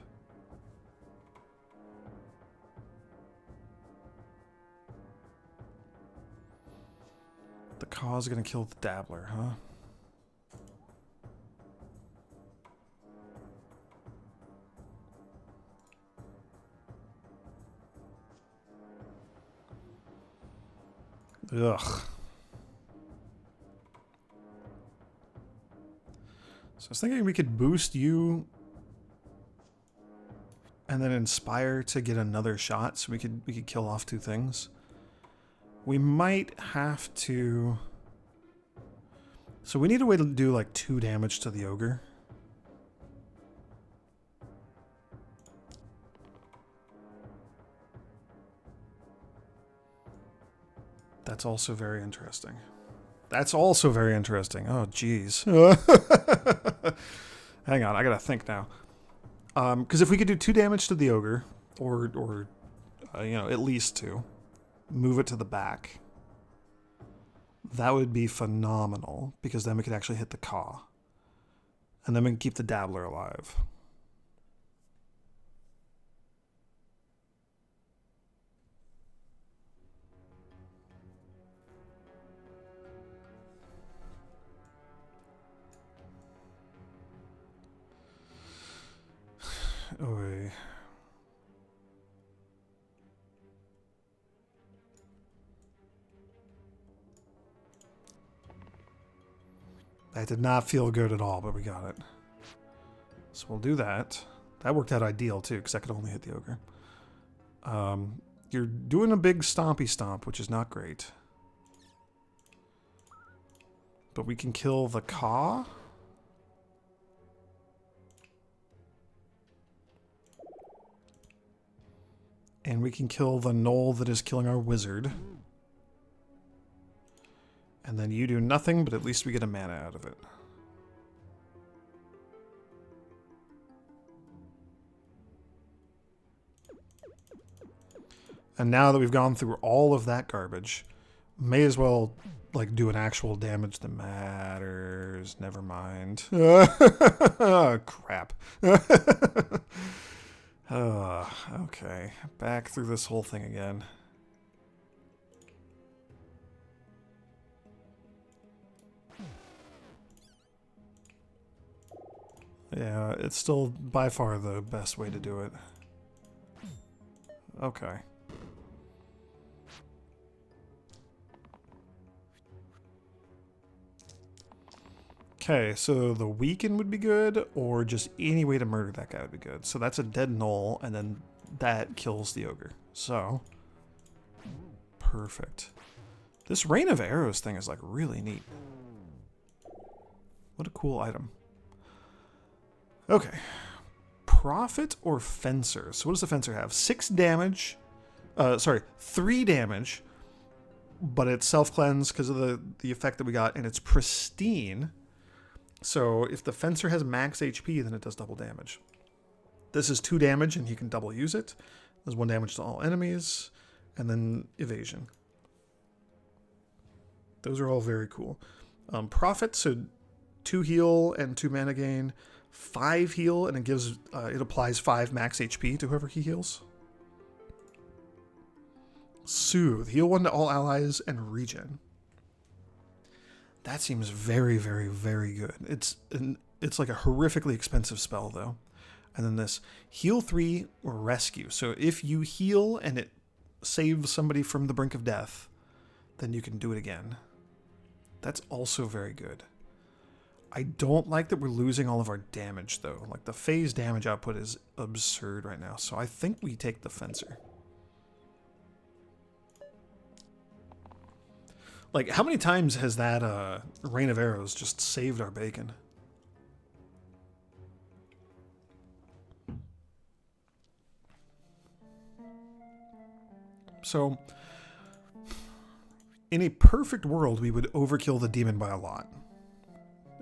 The Caw's gonna kill the Dabbler, huh? Ugh. So I was thinking we could boost you and then inspire to get another shot so we could kill off 2 things. We might have to... So we need a way to do like 2 damage to the ogre. That's also very interesting. That's also very interesting. Oh, jeez. Hang on, I gotta think now. Because if we could do 2 damage to the ogre, or you know, at least 2, move it to the back, that would be phenomenal, because then we could actually hit the Caw. And then we can keep the Dabbler alive. Oy. That did not feel good at all, but we got it. So we'll do that. That worked out ideal too, because I could only hit the ogre. You're doing a big stompy stomp, which is not great. But we can kill the Caw. And we can kill the gnoll that is killing our wizard. And then you do nothing, but at least we get a mana out of it. And now that we've gone through all of that garbage, may as well like do an actual damage that matters. Never mind. Oh, crap. Okay, back through this whole thing again. Yeah, it's still by far the best way to do it. Okay. Okay, so the weaken would be good, or just any way to murder that guy would be good. So that's a dead gnoll, and then that kills the ogre. So, perfect. This Rain of Arrows thing is like really neat. What a cool item. Okay. Prophet or Fencer? So what does the Fencer have? 6 damage. 3 damage. but it's self-cleanse because of the effect that we got, and it's pristine. So if the Fencer has max HP, then it does double damage. This is 2 damage, and he can double use it. There's 1 damage to all enemies, and then evasion. Those are all very cool. Profit, so 2 heal and 2 mana gain, 5 heal, and it gives it applies 5 max HP to whoever he heals. Soothe, heal 1 to all allies and regen. That seems very, very, very good. It's like a horrifically expensive spell though. And then this heal 3 or rescue. So if you heal and it saves somebody from the brink of death, then you can do it again. That's also very good. I don't like that we're losing all of our damage though. Like the phase damage output is absurd right now. So I think we take the Fencer. Like, how many times has that Rain of Arrows just saved our bacon? So, in a perfect world, we would overkill the demon by a lot.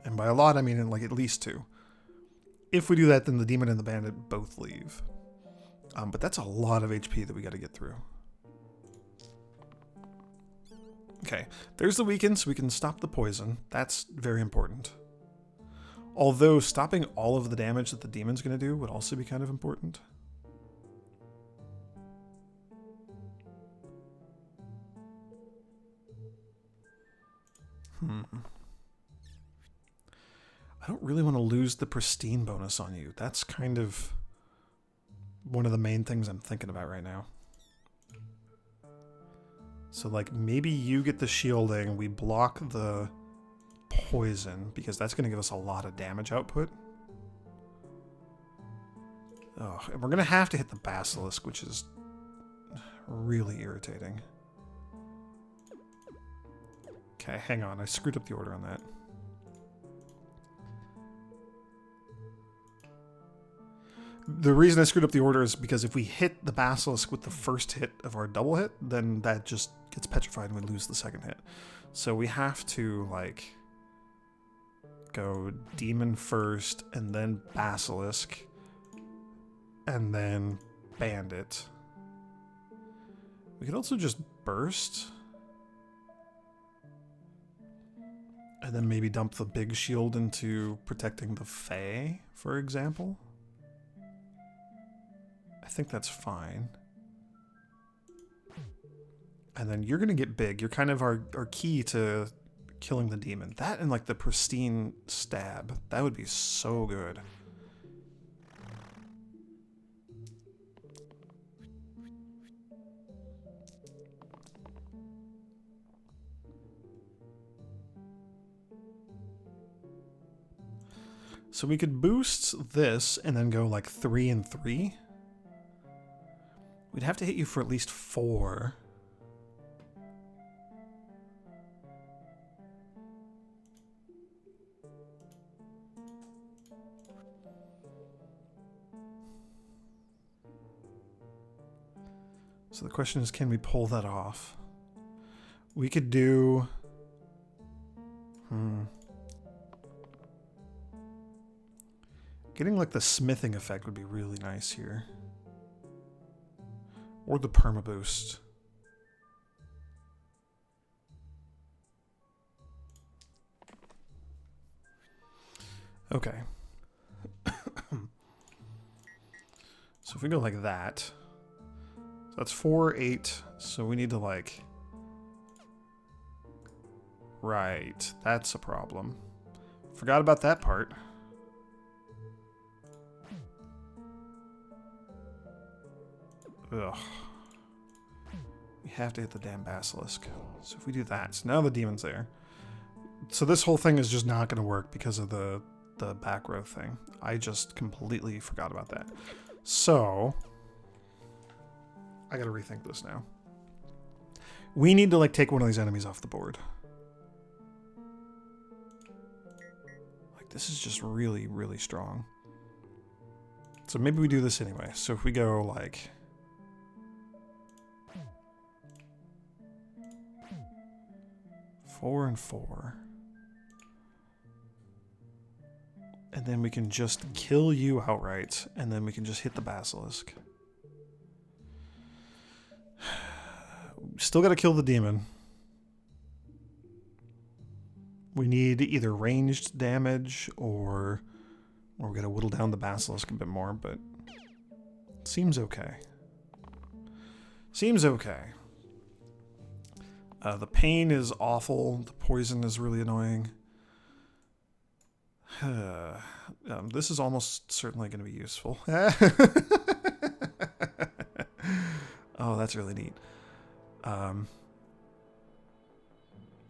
And by a lot, I mean like at least 2. If we do that, then the demon and the bandit both leave. But that's a lot of HP that we got to get through. Okay, there's the weaken, so we can stop the poison. That's very important. Although stopping all of the damage that the demon's going to do would also be kind of important. I don't really want to lose the pristine bonus on you. That's kind of one of the main things I'm thinking about right now. So, like, maybe you get the shielding, we block the poison, because that's going to give us a lot of damage output. Oh, and we're going to have to hit the Basilisk, which is really irritating. Okay, hang on, I screwed up the order on that. The reason I screwed up the order is because if we hit the Basilisk with the first hit of our double hit, then that just gets petrified and we lose the second hit. So we have to, like, go Demon first, and then Basilisk, and then Bandit. We could also just Burst, and then maybe dump the big shield into protecting the Fae, for example. I think that's fine. And then you're going to get big. You're kind of our key to killing the demon. That and like the pristine stab. That would be so good. So we could boost this and then go like 3 and 3. We'd have to hit you for at least 4. So the question is, can we pull that off? We could do... Getting like the smithing effect would be really nice here. Or the perma boost. Okay. So if we go like that, so that's 4, 8. So we need to like, right, that's a problem. Forgot about that part. Ugh. We have to hit the damn Basilisk. So if we do that, so now the demon's there. So this whole thing is just not going to work because of the back row thing. I just completely forgot about that. So I got to rethink this now. We need to like take one of these enemies off the board. Like this is just really, really strong. So maybe we do this anyway. So if we go like... 4 and 4. And then we can just kill you outright, and then we can just hit the basilisk. Still gotta kill the demon. We need either ranged damage or we gotta whittle down the basilisk a bit more, but seems okay. Seems okay. The pain is awful. The poison is really annoying. This is almost certainly going to be useful. Oh, that's really neat.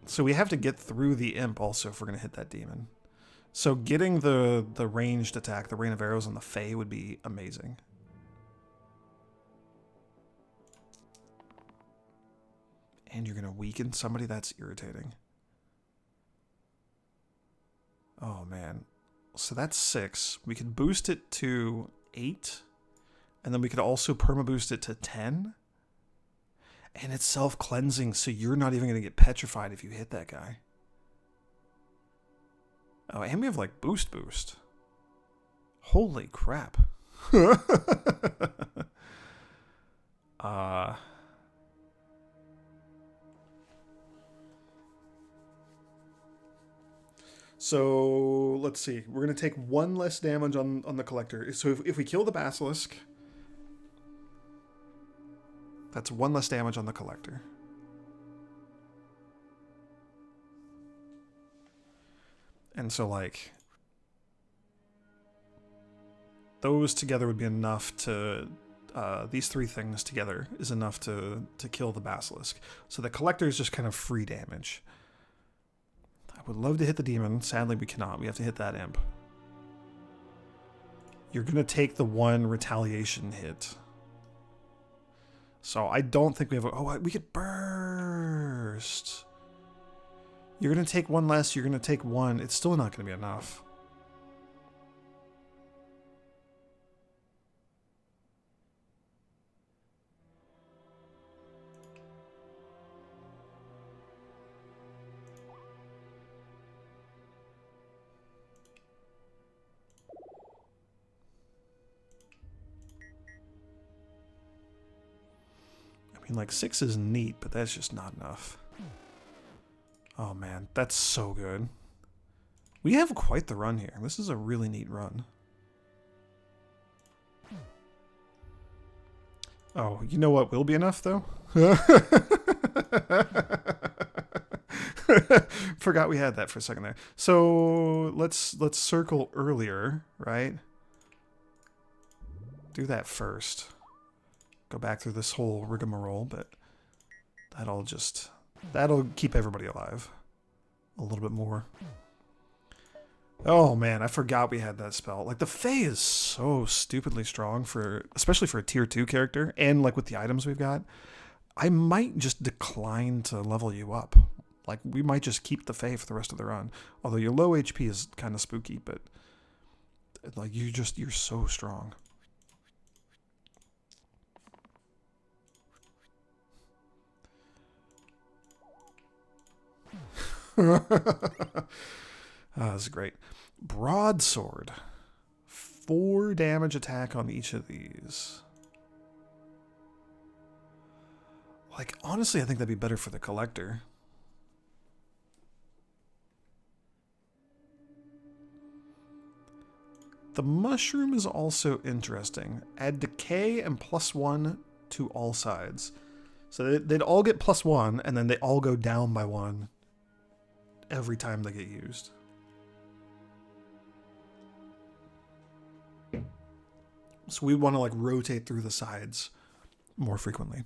So we have to get through the imp also if we're going to hit that demon. So getting the ranged attack, the rain of arrows on the Fae would be amazing. And you're going to weaken somebody? That's irritating. Oh, man. So that's 6. We could boost it to 8. And then we could also perma-boost it to 10. And it's self-cleansing, so you're not even going to get petrified if you hit that guy. Oh, and we have, like, boost. Holy crap. So, let's see. We're going to take 1 less damage on the collector. So if we kill the basilisk, that's 1 less damage on the collector. And so, like, those together would be enough to... these 3 things together is enough to kill the basilisk. So the collector is just kind of free damage. I would love to hit the demon. Sadly, we cannot. We have to hit that imp. You're going to take the 1 retaliation hit. So I don't think we have a... Oh, we could burst. You're going to take 1 less. You're going to take 1. It's still not going to be enough. Like 6 is neat, but that's just not enough. Oh man, that's so good. We have quite the run here. This is a really neat run. Oh, you know what will be enough though? Forgot we had that for a second there. So let's circle earlier, right? Do that first. Go back through this whole rigmarole, but that'll keep everybody alive a little bit more. Oh man, I forgot we had that spell. Like the Fae is so stupidly strong especially for a tier 2 character, and like with the items we've got. I might just decline to level you up. Like we might just keep the Fae for the rest of the run. Although your low HP is kind of spooky, but like you're so strong. This is great. Broadsword. 4 damage attack on each of these. Like, honestly, I think that'd be better for the collector. The mushroom is also interesting. Add decay and +1 to all sides. So they'd all get +1, and then they all go down by 1 every time they get used. So we want to like rotate through the sides more frequently.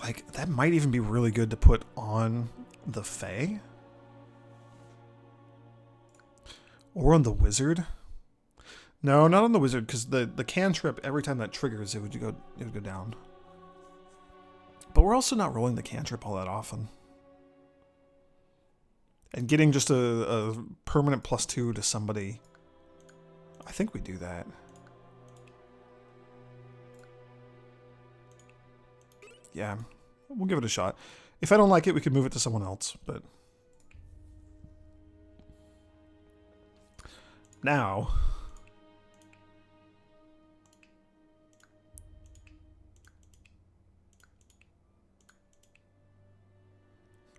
Like that might even be really good to put on the Fae. Or on the wizard. No, not on the wizard, because the cantrip, every time that triggers, it would go down. But we're also not rolling the cantrip all that often. And getting just a permanent +2 to somebody, I think we do that. Yeah, we'll give it a shot. If I don't like it, we could move it to someone else, but... Now...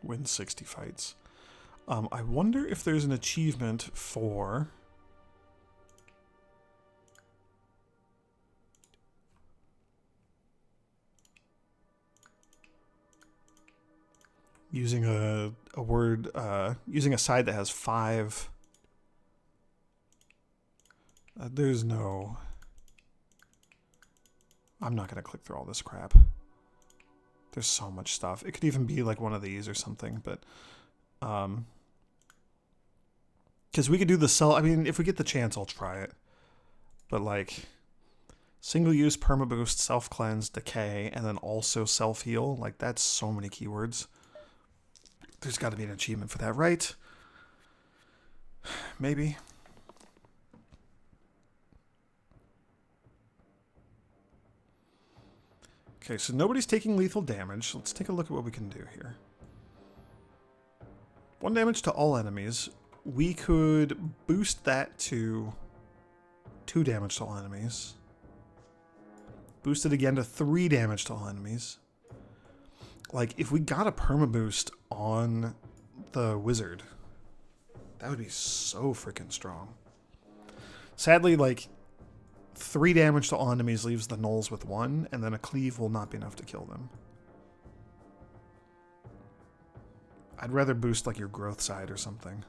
Win 60 fights. I wonder if there's an achievement for... Using a word, using a side that has 5. There's no... I'm not going to click through all this crap. There's so much stuff. It could even be like one of these or something, but... Because we could do the cell... I mean, if we get the chance, I'll try it. But like... Single-use, perma-boost, self-cleanse, decay, and then also self-heal. Like, that's so many keywords. There's got to be an achievement for that, right? Maybe. Okay, so nobody's taking lethal damage. Let's take a look at what we can do here. 1 damage to all enemies. We could boost that to 2 damage to all enemies. Boost it again to 3 damage to all enemies. Like, if we got a perma boost on the wizard, that would be so freaking strong. Sadly, like, 3 damage to all enemies leaves the gnolls with 1, and then a cleave will not be enough to kill them. I'd rather boost, like, your growth side or something.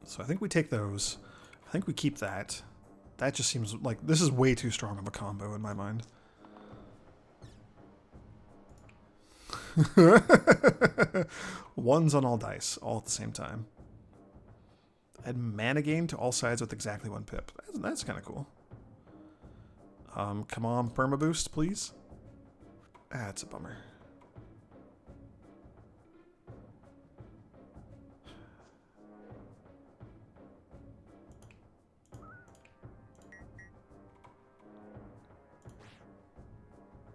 So I think we take those. I think we keep that. That just seems like... This is way too strong of a combo in my mind. Ones on all dice, all at the same time. Add mana gain to all sides with exactly 1 pip. That's kind of cool. Come on, perma boost, please. That's a bummer.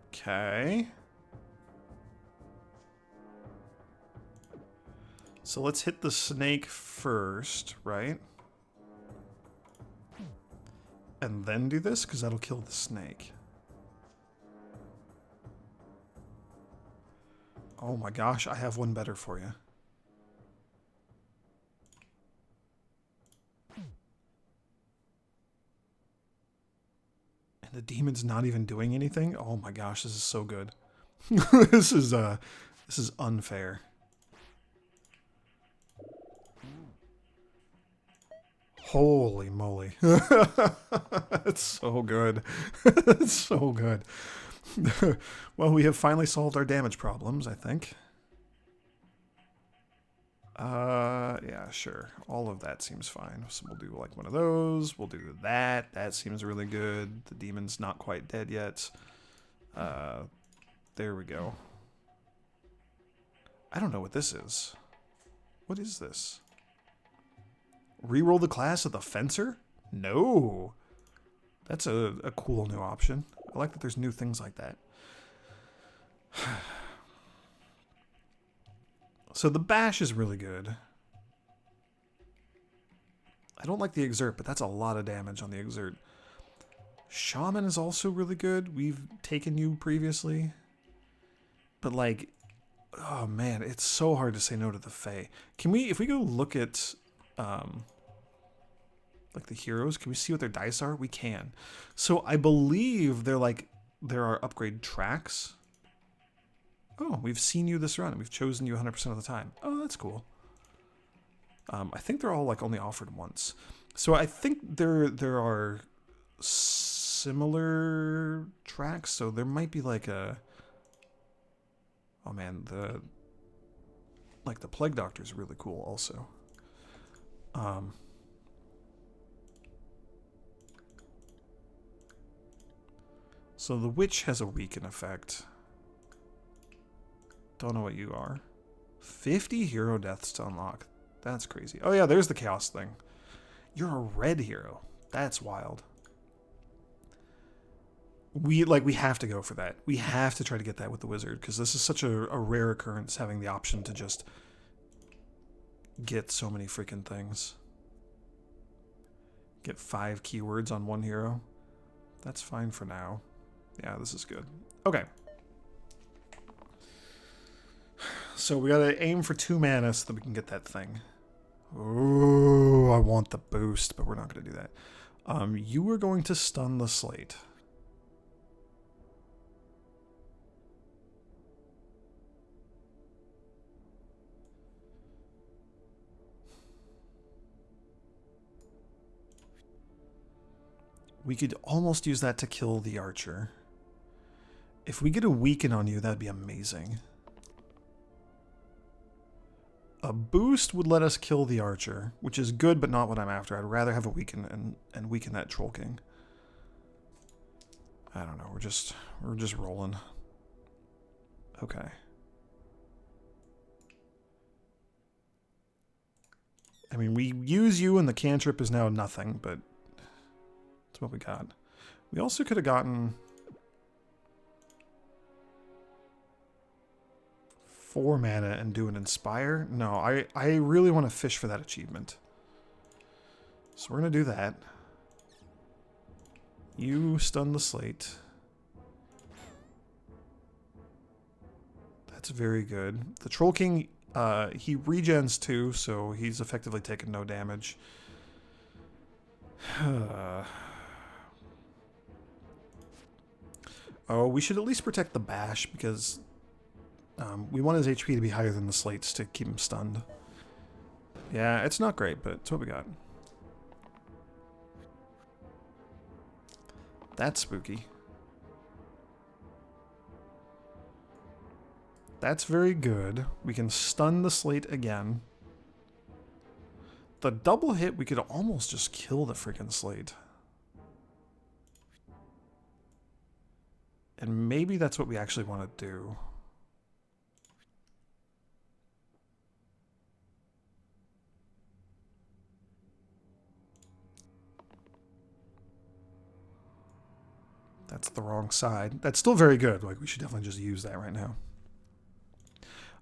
Okay. So let's hit the snake first, right? And then do this, because that'll kill the snake. Oh my gosh, I have one better for you. And the demon's not even doing anything? Oh my gosh, this is so good. This is unfair. Holy moly. That's so good. That's so good. Well, we have finally solved our damage problems, I think. Yeah, sure. All of that seems fine. So we'll do like one of those. We'll do that. That seems really good. The demon's not quite dead yet. There we go. I don't know what this is. What is this? Reroll the class of the fencer? No. That's a cool new option. I like that there's new things like that. So the bash is really good. I don't like the exert, but that's a lot of damage on the exert. Shaman is also really good. We've taken you previously. But like, oh man, it's so hard to say no to the Fae. Can we, if we go look at like the heroes, can we see what their dice are? We can. So I believe they're like, there are upgrade tracks. Oh, we've seen you this run. We've chosen you 100% of the time. Oh, that's cool. I think they're all like only offered once. So I think there are similar tracks. So there might be like a, oh man, the Plague Doctor is really cool also. So the Witch has a weaken effect. Don't know what you are. 50 hero deaths to unlock. That's crazy. Oh yeah, there's the chaos thing. You're a red hero. That's wild. We have to go for that. We have to try to get that with the wizard, because this is such a rare occurrence, having the option to just get so many freaking things. Get 5 keywords on one hero. That's fine for now. Yeah, this is good. Okay. So we gotta aim for 2 mana so that we can get that thing. Ooh, I want the boost, but we're not gonna do that. You are going to stun the slate. We could almost use that to kill the archer. If we get a weaken on you, that'd be amazing. A boost would let us kill the archer, which is good, but not what I'm after. I'd rather have a weaken and weaken that Troll King. I don't know. We're just rolling. Okay. I mean, we use you, and the cantrip is now nothing, but that's what we got. We also could have gotten 4 mana and do an Inspire. No, I really want to fish for that achievement. So we're going to do that. You stun the slate. That's very good. The Troll King, he regens too, so he's effectively taken no damage. Oh, we should at least protect the bash, because we want his HP to be higher than the slate's to keep him stunned. Yeah, it's not great, but it's what we got. That's spooky. That's very good. We can stun the slate again. The double hit, we could almost just kill the freaking slate. And maybe that's what we actually want to do. That's the wrong side. That's still very good. Like, we should definitely just use that right now.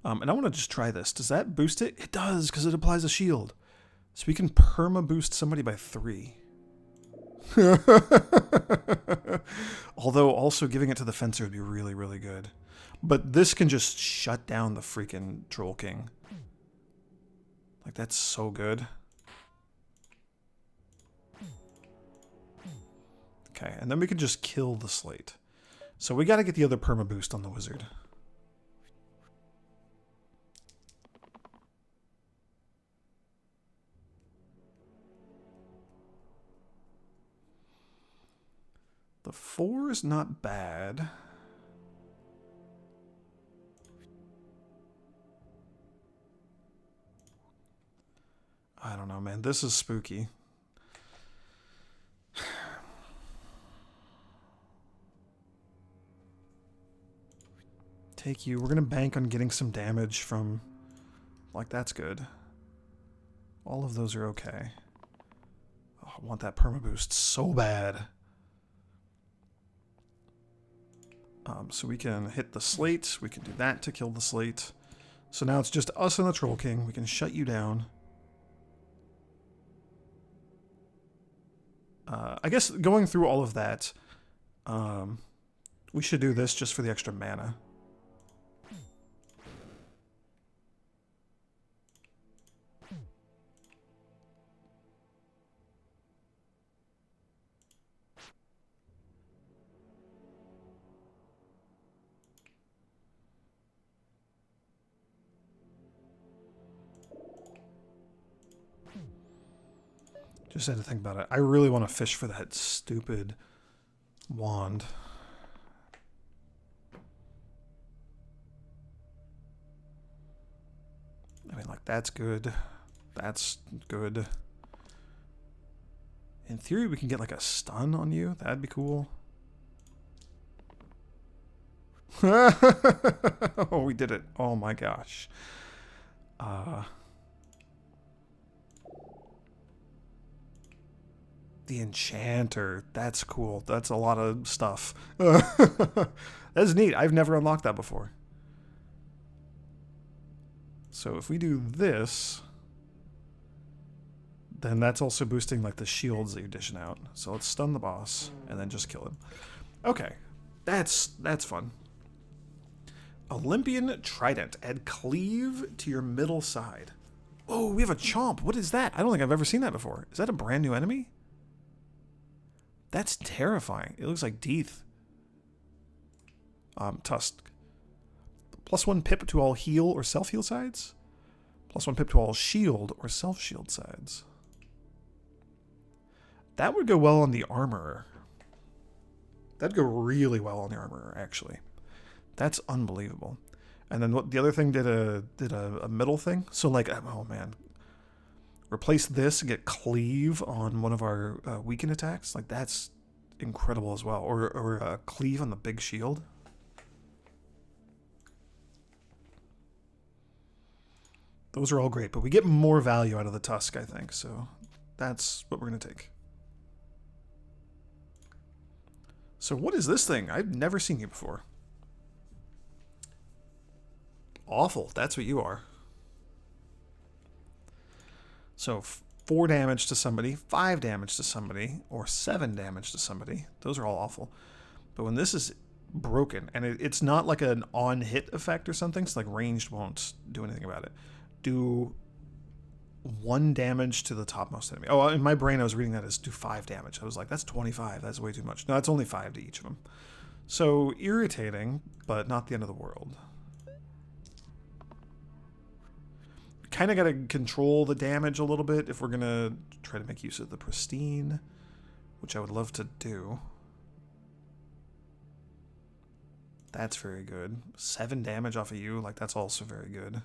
And I want to just try this. Does that boost it? It does, because it applies a shield. So we can perma boost somebody by 3. Although also giving it to the fencer would be really, really good. But this can just shut down the freaking Troll King. Like, that's so good. Okay, and then we can just kill the slate. So we got to get the other perma boost on the wizard. The 4 is not bad. I don't know, man. This is spooky. Take you. We're going to bank on getting some damage from... Like, that's good. All of those are okay. Oh, I want that perma boost so bad. So we can hit the slate. We can do that to kill the slate. So now it's just us and the Troll King. We can shut you down. I guess going through all of that, we should do this just for the extra mana. Just had to think about it. I really want to fish for that stupid wand. I mean, like, that's good. That's good. In theory, we can get, like, a stun on you. That'd be cool. Oh, we did it. Oh, my gosh. The Enchanter. That's cool. That's a lot of stuff. That's neat. I've never unlocked that before. So if we do this, then that's also boosting like the shields that you're dishing out. So let's stun the boss and then just kill him. Okay, that's fun. Olympian Trident. Add cleave to your middle side. Oh, we have a Chomp. What is that? I don't think I've ever seen that before. Is that a brand new enemy? That's terrifying. It looks like Death. Tusk. +1 pip to all heal or self-heal sides. +1 pip to all shield or self-shield sides. That would go well on the Armorer. That'd go really well on the Armorer, actually. That's unbelievable. And then what the other thing did a middle thing. So like, oh man, replace this and get cleave on one of our weaken attacks. Like that's incredible as well. Or cleave on the big shield. Those are all great, but we get more value out of the Tusk, I think. So that's what we're gonna take. So what is this thing? I've never seen you before. Awful. That's what you are. So 4 damage to somebody, 5 damage to somebody, or 7 damage to somebody. Those are all awful. But when this is broken, and it's not like an on-hit effect or something, so like ranged won't do anything about it. Do 1 damage to the topmost enemy. Oh, in my brain I was reading that as do 5 damage. I was like, that's 25. That's way too much. No, it's only 5 to each of them. So irritating, but not the end of the world. Kind of got to control the damage a little bit if we're going to try to make use of the Pristine, which I would love to do. That's very good. 7 damage off of you, like that's also very good.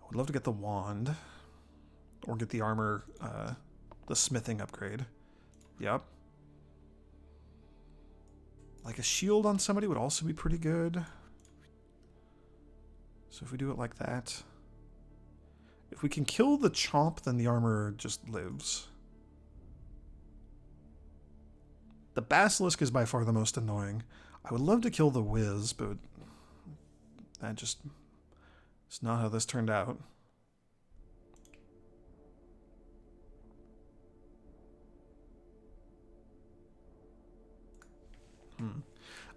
I would love to get the wand or get the armor, the smithing upgrade. Yep. Like a shield on somebody would also be pretty good. So if we do it like that. If we can kill the Chomp, then the armor just lives. The Basilisk is by far the most annoying. I would love to kill the Wiz, but that just is not how this turned out.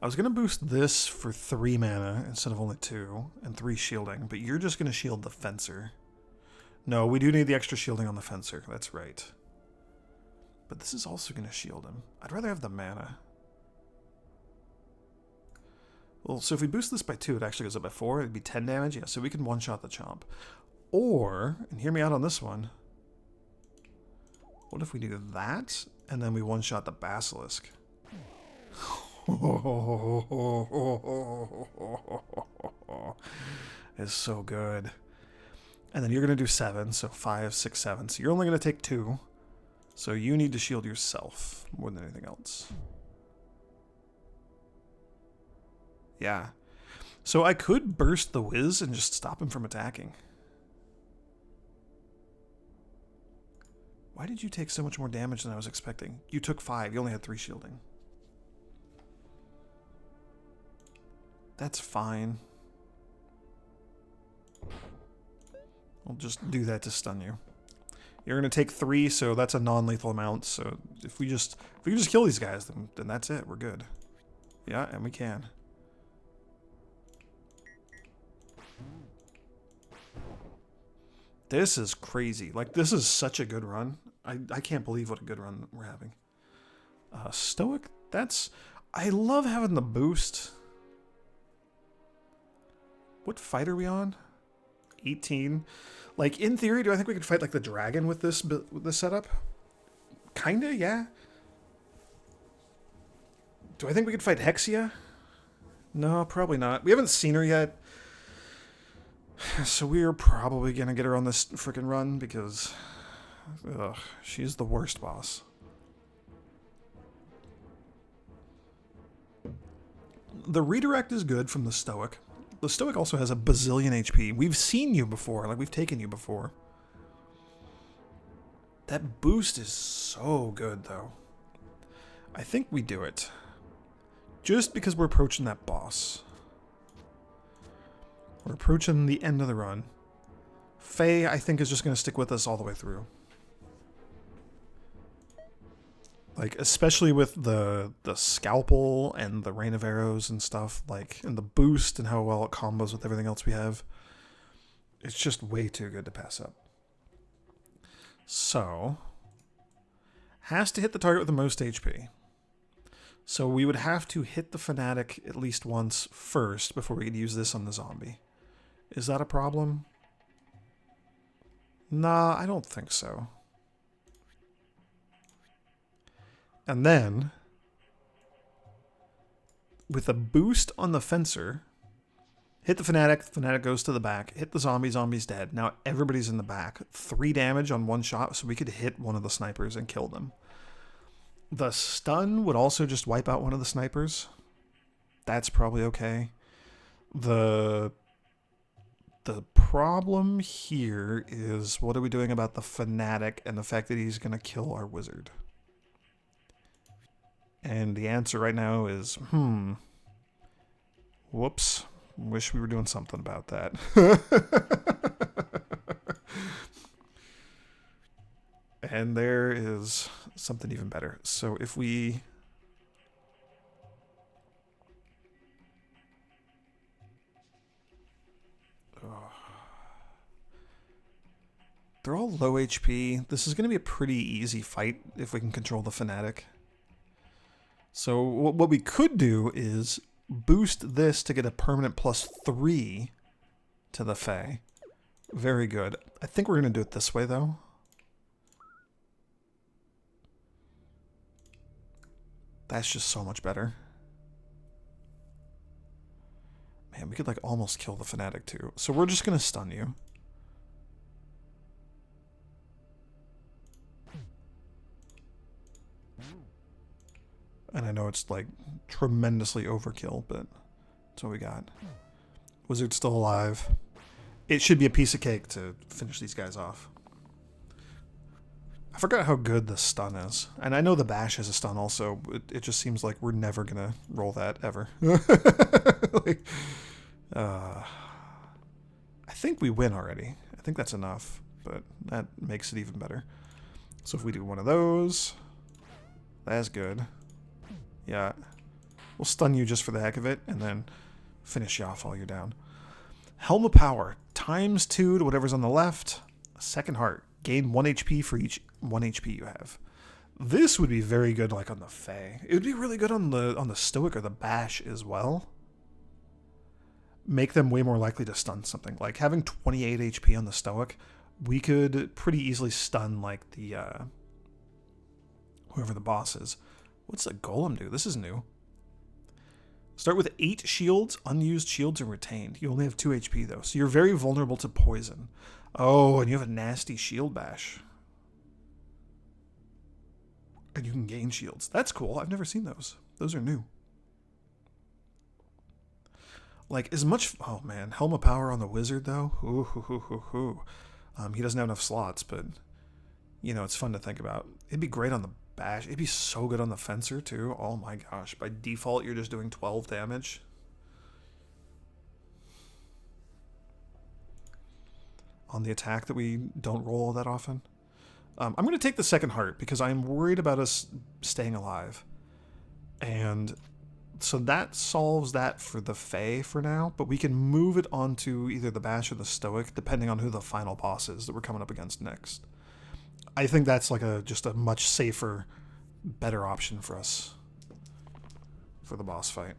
I was going to boost this for 3 mana instead of only 2, and 3 shielding, but you're just going to shield the Fencer. No, we do need the extra shielding on the Fencer, that's right. But this is also going to shield him. I'd rather have the mana. Well, so if we boost this by 2, it actually goes up by 4, it'd be 10 damage, yeah, so we can one-shot the Chomp. Or, and hear me out on this one, what if we do that, and then we one-shot the Basilisk? It's so good. And then you're going to do 7, so 5, 6, 7. So you're only going to take 2. So you need to shield yourself more than anything else. Yeah. So I could burst the Wiz and just stop him from attacking. Why did you take so much more damage than I was expecting? You took 5. You only had 3 shielding. That's fine. I'll just do that to stun you. You're gonna take 3, so that's a non-lethal amount. So if we just kill these guys, then that's it. We're good. Yeah, and we can. This is crazy. Like this is such a good run. I can't believe what a good run we're having. Stoic. I love having the boost. What fight are we on? 18. Like, in theory, do I think we could fight, like, the dragon with this setup? Kinda, yeah. Do I think we could fight Hexia? No, probably not. We haven't seen her yet. So we're probably gonna get her on this freaking run because... ugh, she's the worst boss. The redirect is good from the Stoic. The Stoic also has a bazillion HP. We've seen you before, like we've taken you before. That boost is so good, though. I think we do it. Just because we're approaching that boss. We're approaching the end of the run. Faye, I think, is just going to stick with us all the way through. Like, especially with the scalpel and the rain of arrows and stuff, like, and the boost and how well it combos with everything else we have. It's just way too good to pass up. So, has to hit the target with the most HP. So we would have to hit the Fanatic at least once first before we could use this on the zombie. Is that a problem? Nah, I don't think so. And then, with a boost on the Fencer, hit the Fanatic goes to the back, hit the zombie's dead. Now everybody's in the back. 3 damage on one shot, so we could hit one of the snipers and kill them. The stun would also just wipe out one of the snipers. That's probably okay. The problem here is, what are we doing about the Fanatic and the fact that he's going to kill our wizard? And the answer right now is, whoops. Wish we were doing something about that. And there is something even better. So if we... They're all low HP. This is going to be a pretty easy fight if we can control the Fanatic. So what we could do is boost this to get a permanent +3 to the Fae. Very good. I think we're going to do it this way, though. That's just so much better. Man, we could like almost kill the Fanatic too. So we're just going to stun you. And I know it's like tremendously overkill, but that's what we got. Wizard's still alive. It should be a piece of cake to finish these guys off. I forgot how good the stun is. And I know the bash has a stun also, but it just seems like we're never going to roll that ever. Like, I think we win already. I think that's enough, but that makes it even better. So if we do one of those, that's good. Yeah, we'll stun you just for the heck of it, and then finish you off while you're down. Helm of Power, ×2 to whatever's on the left. Second Heart, gain 1 HP for each 1 HP you have. This would be very good, like on the Fae. It would be really good on the Stoic or the Bash as well. Make them way more likely to stun something. Like having 28 HP on the Stoic, we could pretty easily stun like the whoever the boss is. What's the Golem do? This is new. Start with 8 shields, unused shields, and retained. You only have 2 HP, though, so you're very vulnerable to poison. Oh, and you have a nasty shield bash. And you can gain shields. That's cool. I've never seen those. Those are new. Like, as much... Oh, man. Helm of Power on the Wizard, though? Ooh, hoo, hoo, hoo, hoo. He doesn't have enough slots, but... You know, it's fun to think about. It'd be great on the Bash. It'd be so good on the Fencer, too. Oh my gosh. By default, you're just doing 12 damage. On the attack that we don't roll that often. I'm going to take the Second Heart because I'm worried about us staying alive. And so that solves that for the Fae for now, but we can move it onto either the Bash or the Stoic, depending on who the final boss is that we're coming up against next. I think that's like just a much safer, better option for us for the boss fight.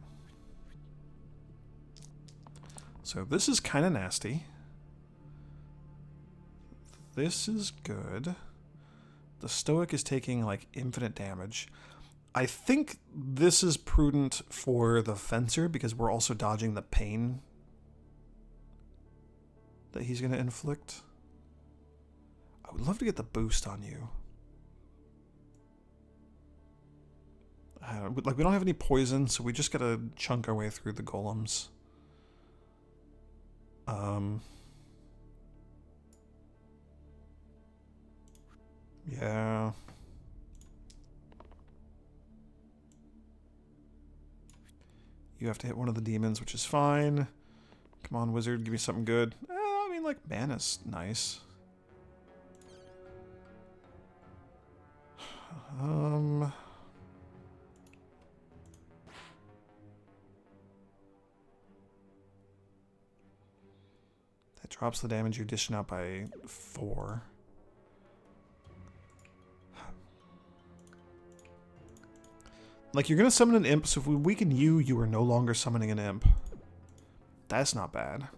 So this is kind of nasty. This is good. The Stoic is taking like infinite damage. I think this is prudent for the Fencer because we're also dodging the pain that he's going to inflict. I would love to get the boost on you. Like, we don't have any poison, so we just gotta chunk our way through the golems. Yeah. You have to hit one of the demons, which is fine. Come on, wizard, give me something good. I mean, like, mana's nice. That drops the damage you're dishing out by 4. Like, you're gonna summon an imp, so if we weaken you, you are no longer summoning an imp. That's not bad.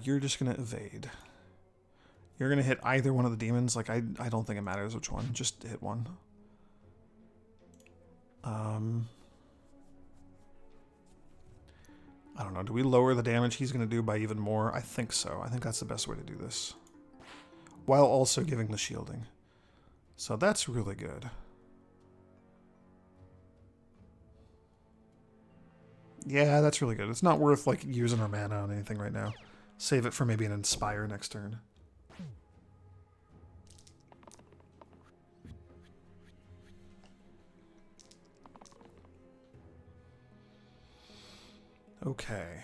You're just gonna evade. You're gonna hit either one of the demons. Like, I don't think it matters which one. Just hit one. I don't know. Do we lower the damage he's gonna do by even more? I think so. I think that's the best way to do this. While also giving the shielding. So that's really good. Yeah, that's really good. It's not worth, like, using our mana on anything right now. Save it for maybe an Inspire next turn. Okay.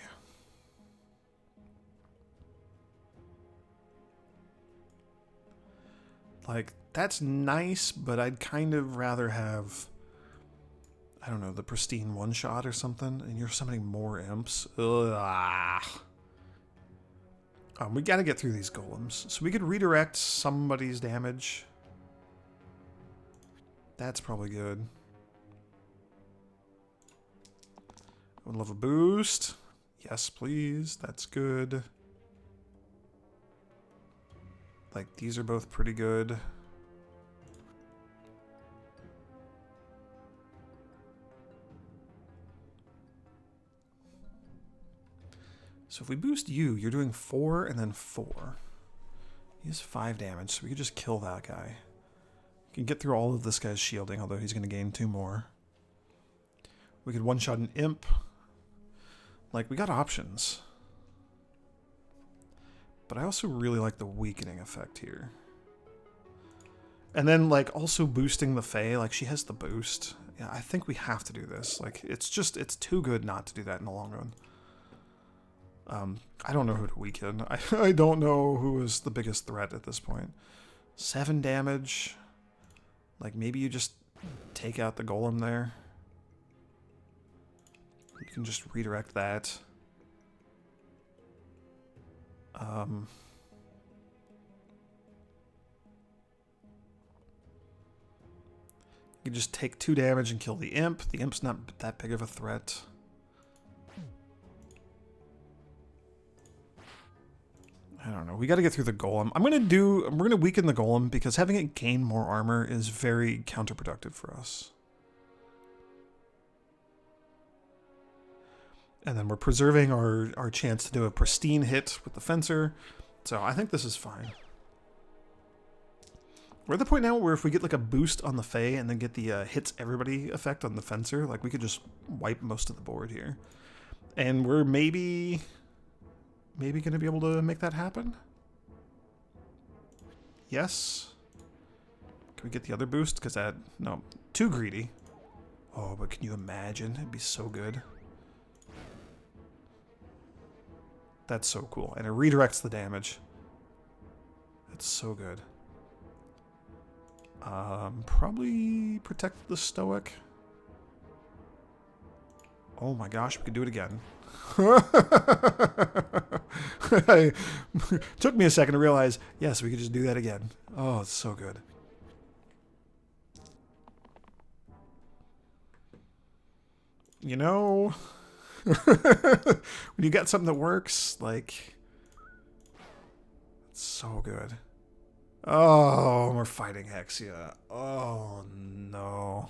Like, that's nice, but I'd kind of rather have, I don't know, the pristine one-shot or something, and you're summoning more imps. Ugh. We gotta get through these golems. So we could redirect somebody's damage. That's probably good. I would love a boost. Yes, please. That's good. Like, these are both pretty good. So if we boost you, you're doing 4 and then 4. He has 5 damage, so we could just kill that guy. We can get through all of this guy's shielding, although he's going to gain 2 more. We could one-shot an imp. Like, we got options. But I also really like the weakening effect here. And then, like, also boosting the Fae. Like, she has the boost. Yeah, I think we have to do this. Like, it's too good not to do that in the long run. I don't know who to weaken. I don't know who is the biggest threat at this point. 7 damage. Like, maybe you just take out the golem there. You can just redirect that. You can just take 2 damage and kill the imp. The imp's not that big of a threat. I don't know. We got to get through the golem. We're gonna weaken the golem because having it gain more armor is very counterproductive for us. And then we're preserving our chance to do a pristine hit with the fencer. So I think this is fine. We're at the point now where if we get like a boost on the Fae and then get the hits everybody effect on the fencer, like we could just wipe most of the board here. And we're maybe going to be able to make that happen. Yes. Can we get the other boost? Because that, no, too greedy. Oh, but can you imagine? It'd be so good. That's so cool. And it redirects the damage. It's so good. Probably protect the Stoic. Oh my gosh, we could do it again. Took me a second to realize, yes, we could just do that again. Oh, it's so good. You know, when you got something that works, like, it's so good. Oh, we're fighting Hexia. Oh, no.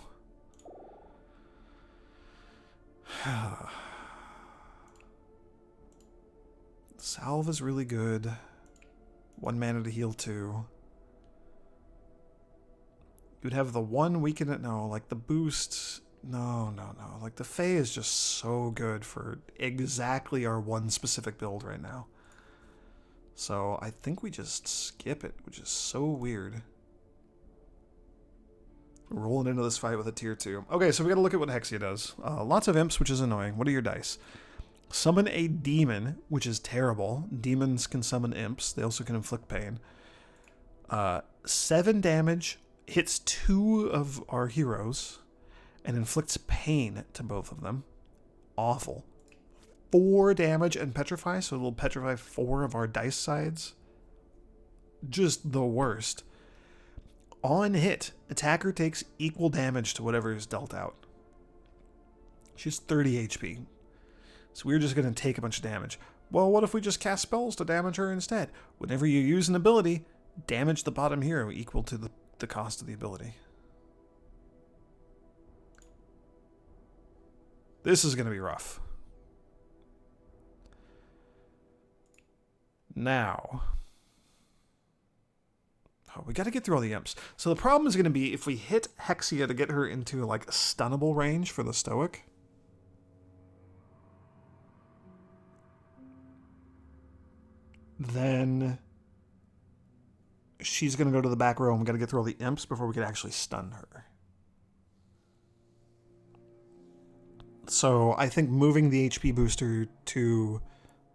Salve is really good. 1 mana to heal 2. You'd have the one weaken it. No, like the boost. No. Like the Fae is just so good for exactly our one specific build right now. So I think we just skip it, which is so weird. Rolling into this fight with a tier 2. Okay, so we gotta look at what Hexia does. Lots of imps, which is annoying. What are your dice? Summon a demon, which is terrible. Demons can summon imps. They also can inflict pain. 7 damage, hits 2 of our heroes, and inflicts pain to both of them. Awful. 4 damage and petrify, so it'll petrify 4 of our dice sides. Just the worst. On hit, attacker takes equal damage to whatever is dealt out. She's 30 HP. So we're just going to take a bunch of damage. Well, what if we just cast spells to damage her instead? Whenever you use an ability, damage the bottom hero equal to the cost of the ability. This is going to be rough. Now, we got to get through all the imps. So the problem is going to be if we hit Hexia to get her into like stunnable range for the Stoic. Then she's going to go to the back row and we got to get through all the imps before we can actually stun her. So I think moving the HP booster to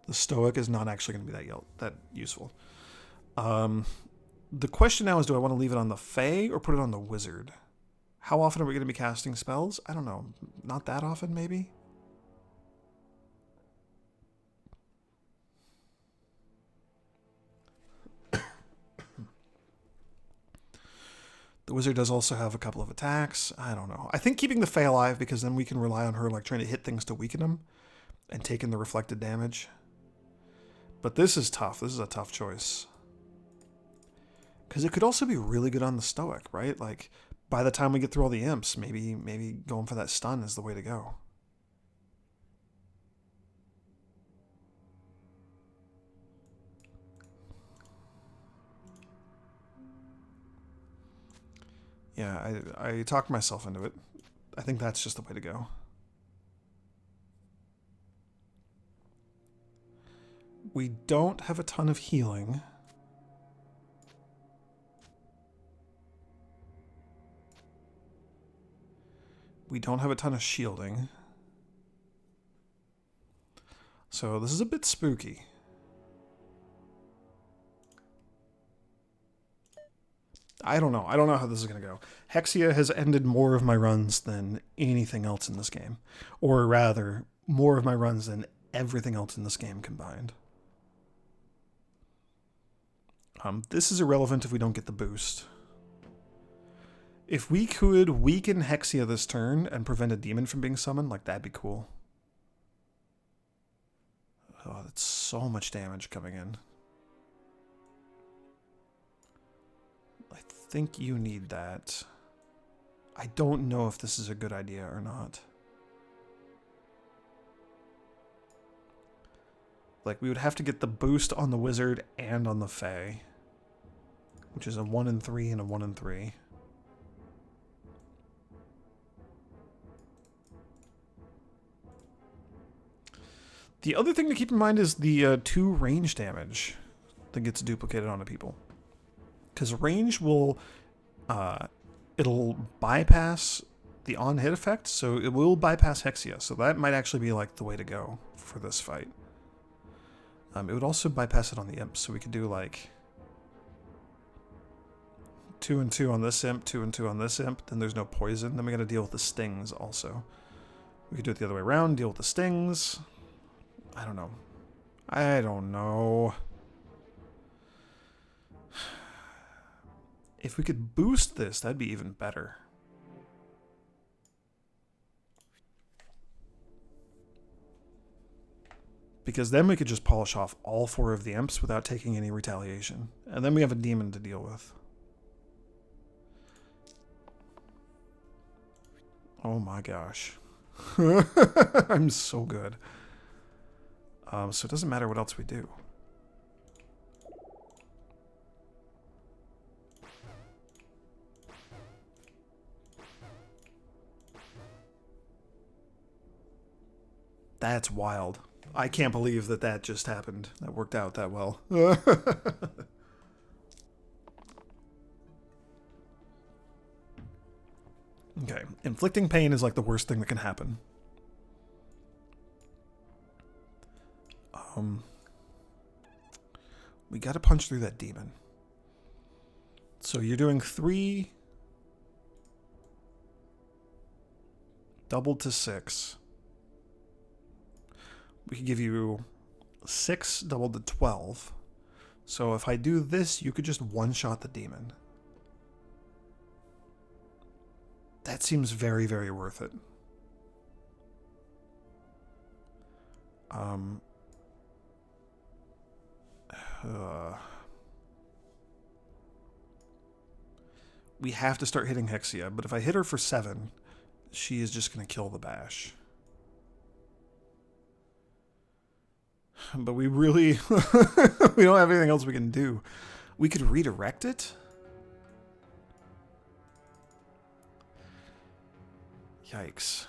the Stoic is not actually going to be that useful. The question now is, do I want to leave it on the Fae or put it on the Wizard? How often are we going to be casting spells? I don't know. Not that often, maybe? The Wizard does also have a couple of attacks. I don't know. I think keeping the Fae alive, because then we can rely on her like trying to hit things to weaken them and taking the reflected damage. But this is tough. This is a tough choice. Because it could also be really good on the Stoic, right? Like, by the time we get through all the imps, maybe going for that stun is the way to go. Yeah, I talked myself into it. I think that's just the way to go. We don't have a ton of healing. We don't have a ton of shielding. So this is a bit spooky. I don't know. I don't know how this is going to go. Hexia has ended more of my runs than anything else in this game. Or rather, more of my runs than everything else in this game combined. This is irrelevant if we don't get the boost. If we could weaken Hexia this turn and prevent a demon from being summoned, like, that'd be cool. Oh, that's so much damage coming in. I think you need that. I don't know if this is a good idea or not. Like, we would have to get the boost on the Wizard and on the Fae, which is a 1 in 3 and a 1 in 3. The other thing to keep in mind is the 2 range damage that gets duplicated onto people. Because range will, it'll bypass the on-hit effect, so it will bypass Hexia. So that might actually be like the way to go for this fight. It would also bypass it on the imp, so we could do like 2 and 2 on this imp, 2 and 2 on this imp, then there's no poison. Then we gotta deal with the stings also. We could do it the other way around, deal with the stings. I don't know. I don't know. If we could boost this, that'd be even better. Because then we could just polish off all 4 of the imps without taking any retaliation. And then we have a demon to deal with. Oh my gosh. I'm so good. So it doesn't matter what else we do. That's wild. I can't believe that that just happened. That worked out that well. Okay. Inflicting pain is like the worst thing that can happen. We gotta punch through that demon. So you're doing 3 doubled to 6. We could give you 6 doubled to 12. So if I do this, you could just one-shot the demon. That seems very, very worth it. We have to start hitting Hexia, but if I hit her for 7, she is just going to kill the bash. But we really... we don't have anything else we can do. We could redirect it? Yikes.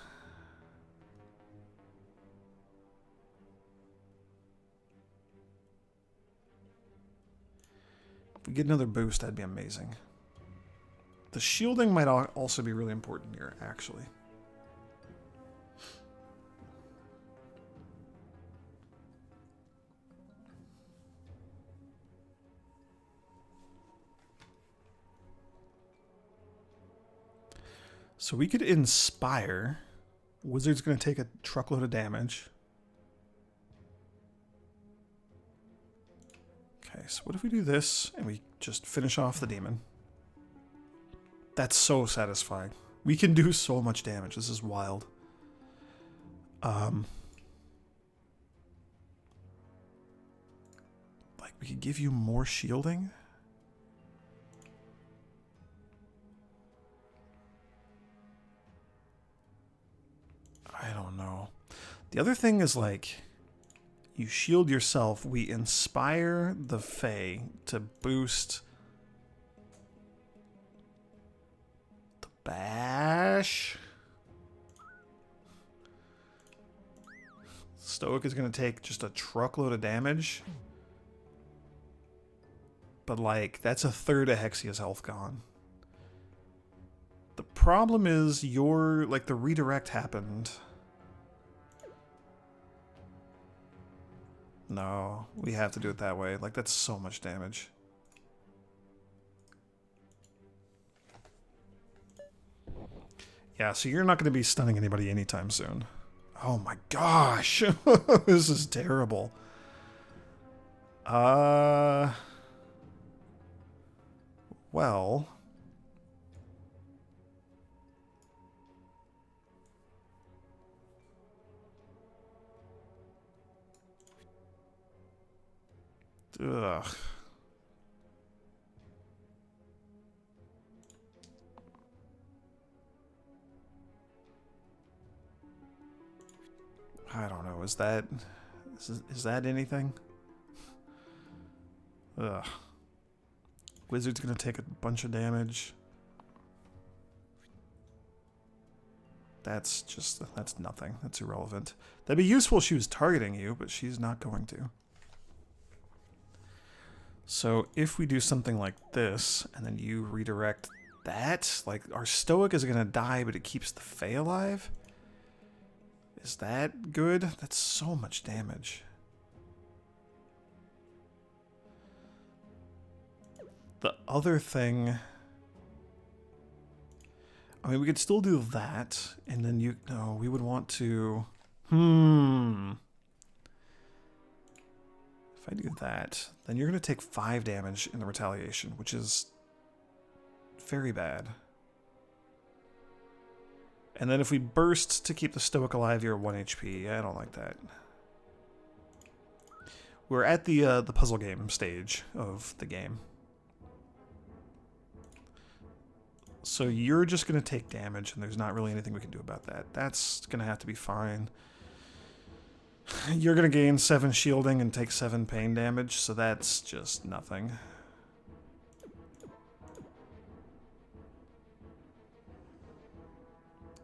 If we get another boost, that'd be amazing. The shielding might also be really important here, actually. So we could inspire. Wizard's going to take a truckload of damage. Okay, so what if we do this and we just finish off the demon? That's so satisfying. We can do so much damage. This is wild. Like, we could give you more shielding. I don't know. The other thing is, like, you shield yourself. We inspire the Fae to boost the bash. Stoic is going to take just a truckload of damage. But, like, that's a third of Hexia's health gone. The problem is your, like, the redirect happened. No, we have to do it that way. Like, that's so much damage. Yeah, so you're not going to be stunning anybody anytime soon. Oh my gosh. This is terrible. Well... Ugh. I don't know. Is that anything? Ugh. Wizard's gonna take a bunch of damage. That's nothing. That's irrelevant. That'd be useful if she was targeting you, but she's not going to. So if we do something like this, and then you redirect that, like, our Stoic is going to die, but it keeps the Fae alive? Is that good? That's so much damage. The other thing... I mean, we could still do that, and then you... No, we would want to... If I do that, then you're going to take 5 damage in the retaliation, which is very bad. And then if we burst to keep the Stoic alive, you're at 1 HP. I don't like that. We're at the puzzle game stage of the game. So you're just going to take damage, and there's not really anything we can do about that. That's going to have to be fine. You're going to gain 7 shielding and take 7 pain damage, so that's just nothing.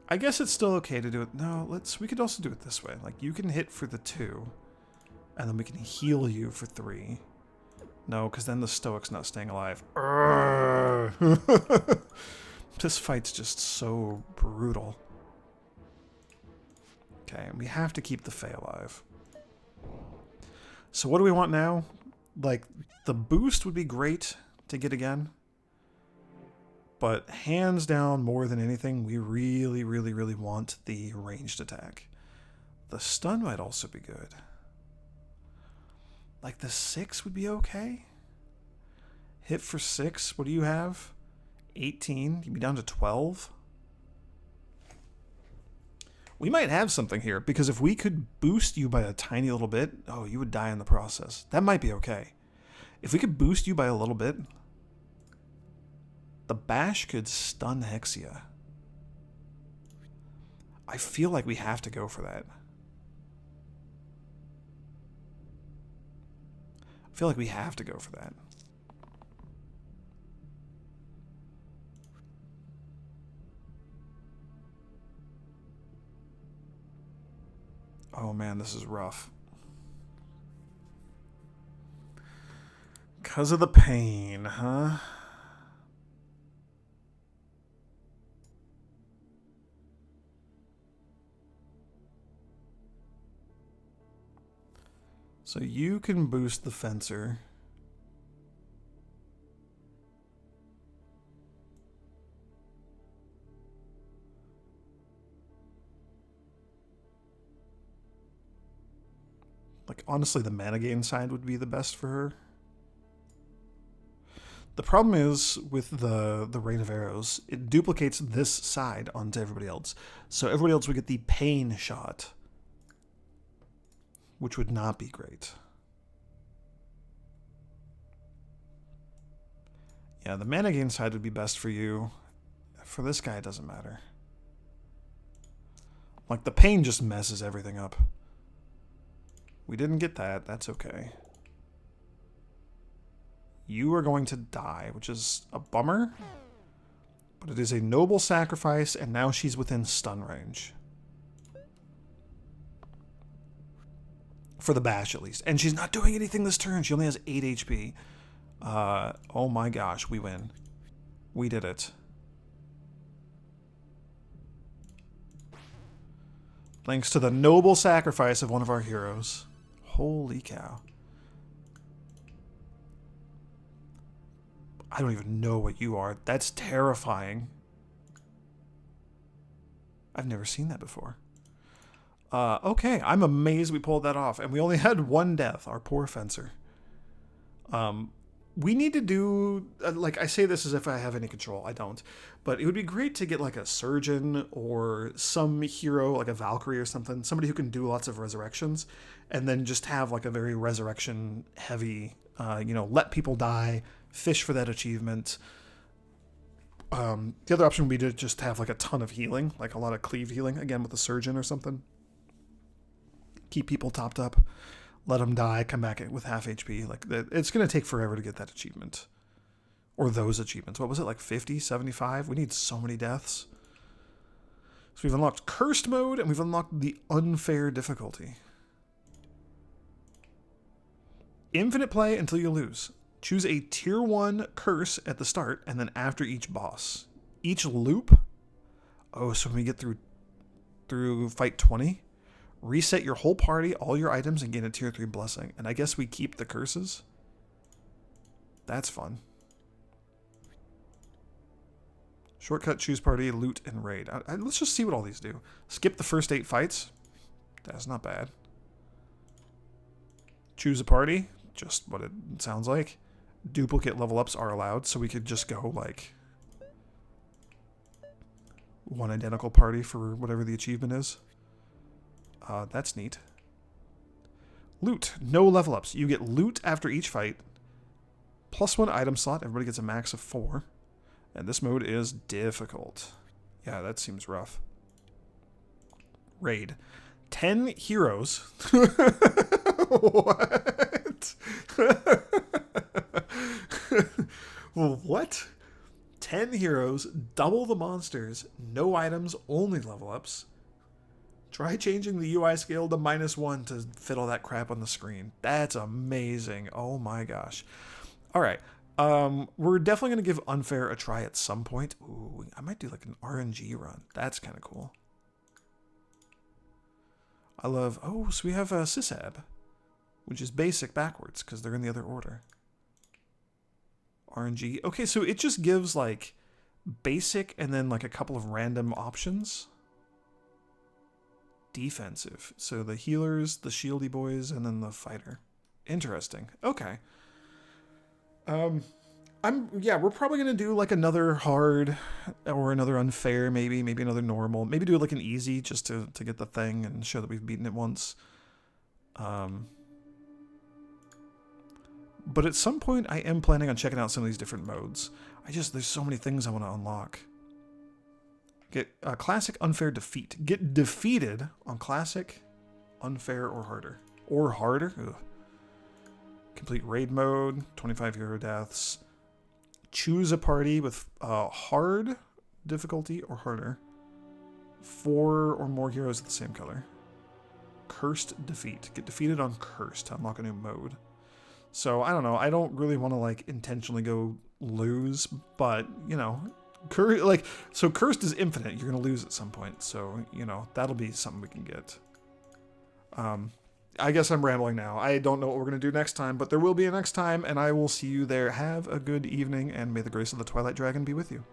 I guess it's still okay to do it. No, we could also do it this way. Like, you can hit for the 2, and then we can heal you for 3. No, because then the Stoic's not staying alive. This fight's just so brutal. Okay, we have to keep the Fae alive. So what do we want now? Like, the boost would be great to get again. But hands down, more than anything, we really, really, really want the ranged attack. The stun might also be good. Like, the 6 would be okay. Hit for 6, what do you have? 18, you'd be down to 12. We might have something here, because if we could boost you by a tiny little bit, oh, you would die in the process. That might be okay. If we could boost you by a little bit, the bash could stun Hexia. I feel like we have to go for that. I feel like we have to go for that. Oh man, this is rough. 'Cause of the pain, huh? So you can boost the Fencer. Like, honestly, the mana gain side would be the best for her. The problem is, with the Rain of Arrows, it duplicates this side onto everybody else. So everybody else would get the pain shot, which would not be great. Yeah, the mana gain side would be best for you. For this guy, it doesn't matter. Like, the pain just messes everything up. We didn't get that. That's okay. You are going to die, which is a bummer. But it is a noble sacrifice, and now she's within stun range. For the bash, at least. And she's not doing anything this turn. She only has 8 HP. Oh my gosh, we win. We did it. Thanks to the noble sacrifice of one of our heroes. Holy cow. I don't even know what you are. That's terrifying. I've never seen that before. Okay, I'm amazed we pulled that off. And we only had 1 death, our poor Fencer. We need to do, like, I say this as if I have any control. I don't. But it would be great to get, like, a surgeon or some hero, like a Valkyrie or something. Somebody who can do lots of resurrections. And then just have, like, a very resurrection-heavy, let people die, fish for that achievement. The other option would be to just have, like, a ton of healing. Like, a lot of cleave healing, again, with a surgeon or something. Keep people topped up. Let them die, come back with half HP. Like, it's going to take forever to get that achievement. Or those achievements. What was it, like 50, 75? We need so many deaths. So we've unlocked Cursed Mode, and we've unlocked the Unfair difficulty. Infinite play until you lose. Choose a Tier 1 curse at the start, and then after each boss. Each loop? Oh, so when we get through fight 20... reset your whole party, all your items, and gain a Tier 3 blessing. And I guess we keep the curses? That's fun. Shortcut, choose party, loot, and raid. Let's just see what all these do. Skip the first 8 fights. That's not bad. Choose a party. Just what it sounds like. Duplicate level ups are allowed, so we could just go, like, one identical party for whatever the achievement is. That's neat. Loot. No level ups. You get loot after each fight. +1 item slot. Everybody gets a max of 4. And this mode is difficult. Yeah, that seems rough. Raid. 10 heroes. What? What? 10 heroes, double the monsters, no items, only level ups. Try changing the UI scale to -1 to fit all that crap on the screen. That's amazing. Oh my gosh. All right. We're definitely going to give Unfair a try at some point. Ooh, I might do like an RNG run. That's kind of cool. I love... Oh, so we have a Sisab, which is basic backwards because they're in the other order. RNG. Okay, so it just gives like basic and then like a couple of random options. Defensive. So the healers, the shieldy boys, and then the fighter. Interesting. Okay. We're probably gonna do like another hard or another unfair, maybe another normal, maybe do like an easy just to get the thing and show that we've beaten it once. But at some point I am planning on checking out some of these different modes. There's so many things I want to unlock. Get classic, unfair, defeat. Get defeated on classic, unfair, or harder. Or harder? Ugh. Complete raid mode, 25 hero deaths. Choose a party with hard difficulty or harder. 4 or more heroes of the same color. Cursed defeat. Get defeated on cursed to unlock a new mode. So, I don't know. I don't really want to, like, intentionally go lose, but, you know... So cursed is infinite. You're going to lose at some point. So, you know, that'll be something we can get. I guess I'm rambling now. I don't know what we're going to do next time, but there will be a next time, and I will see you there. Have a good evening, and may the grace of the Twilight Dragon be with you.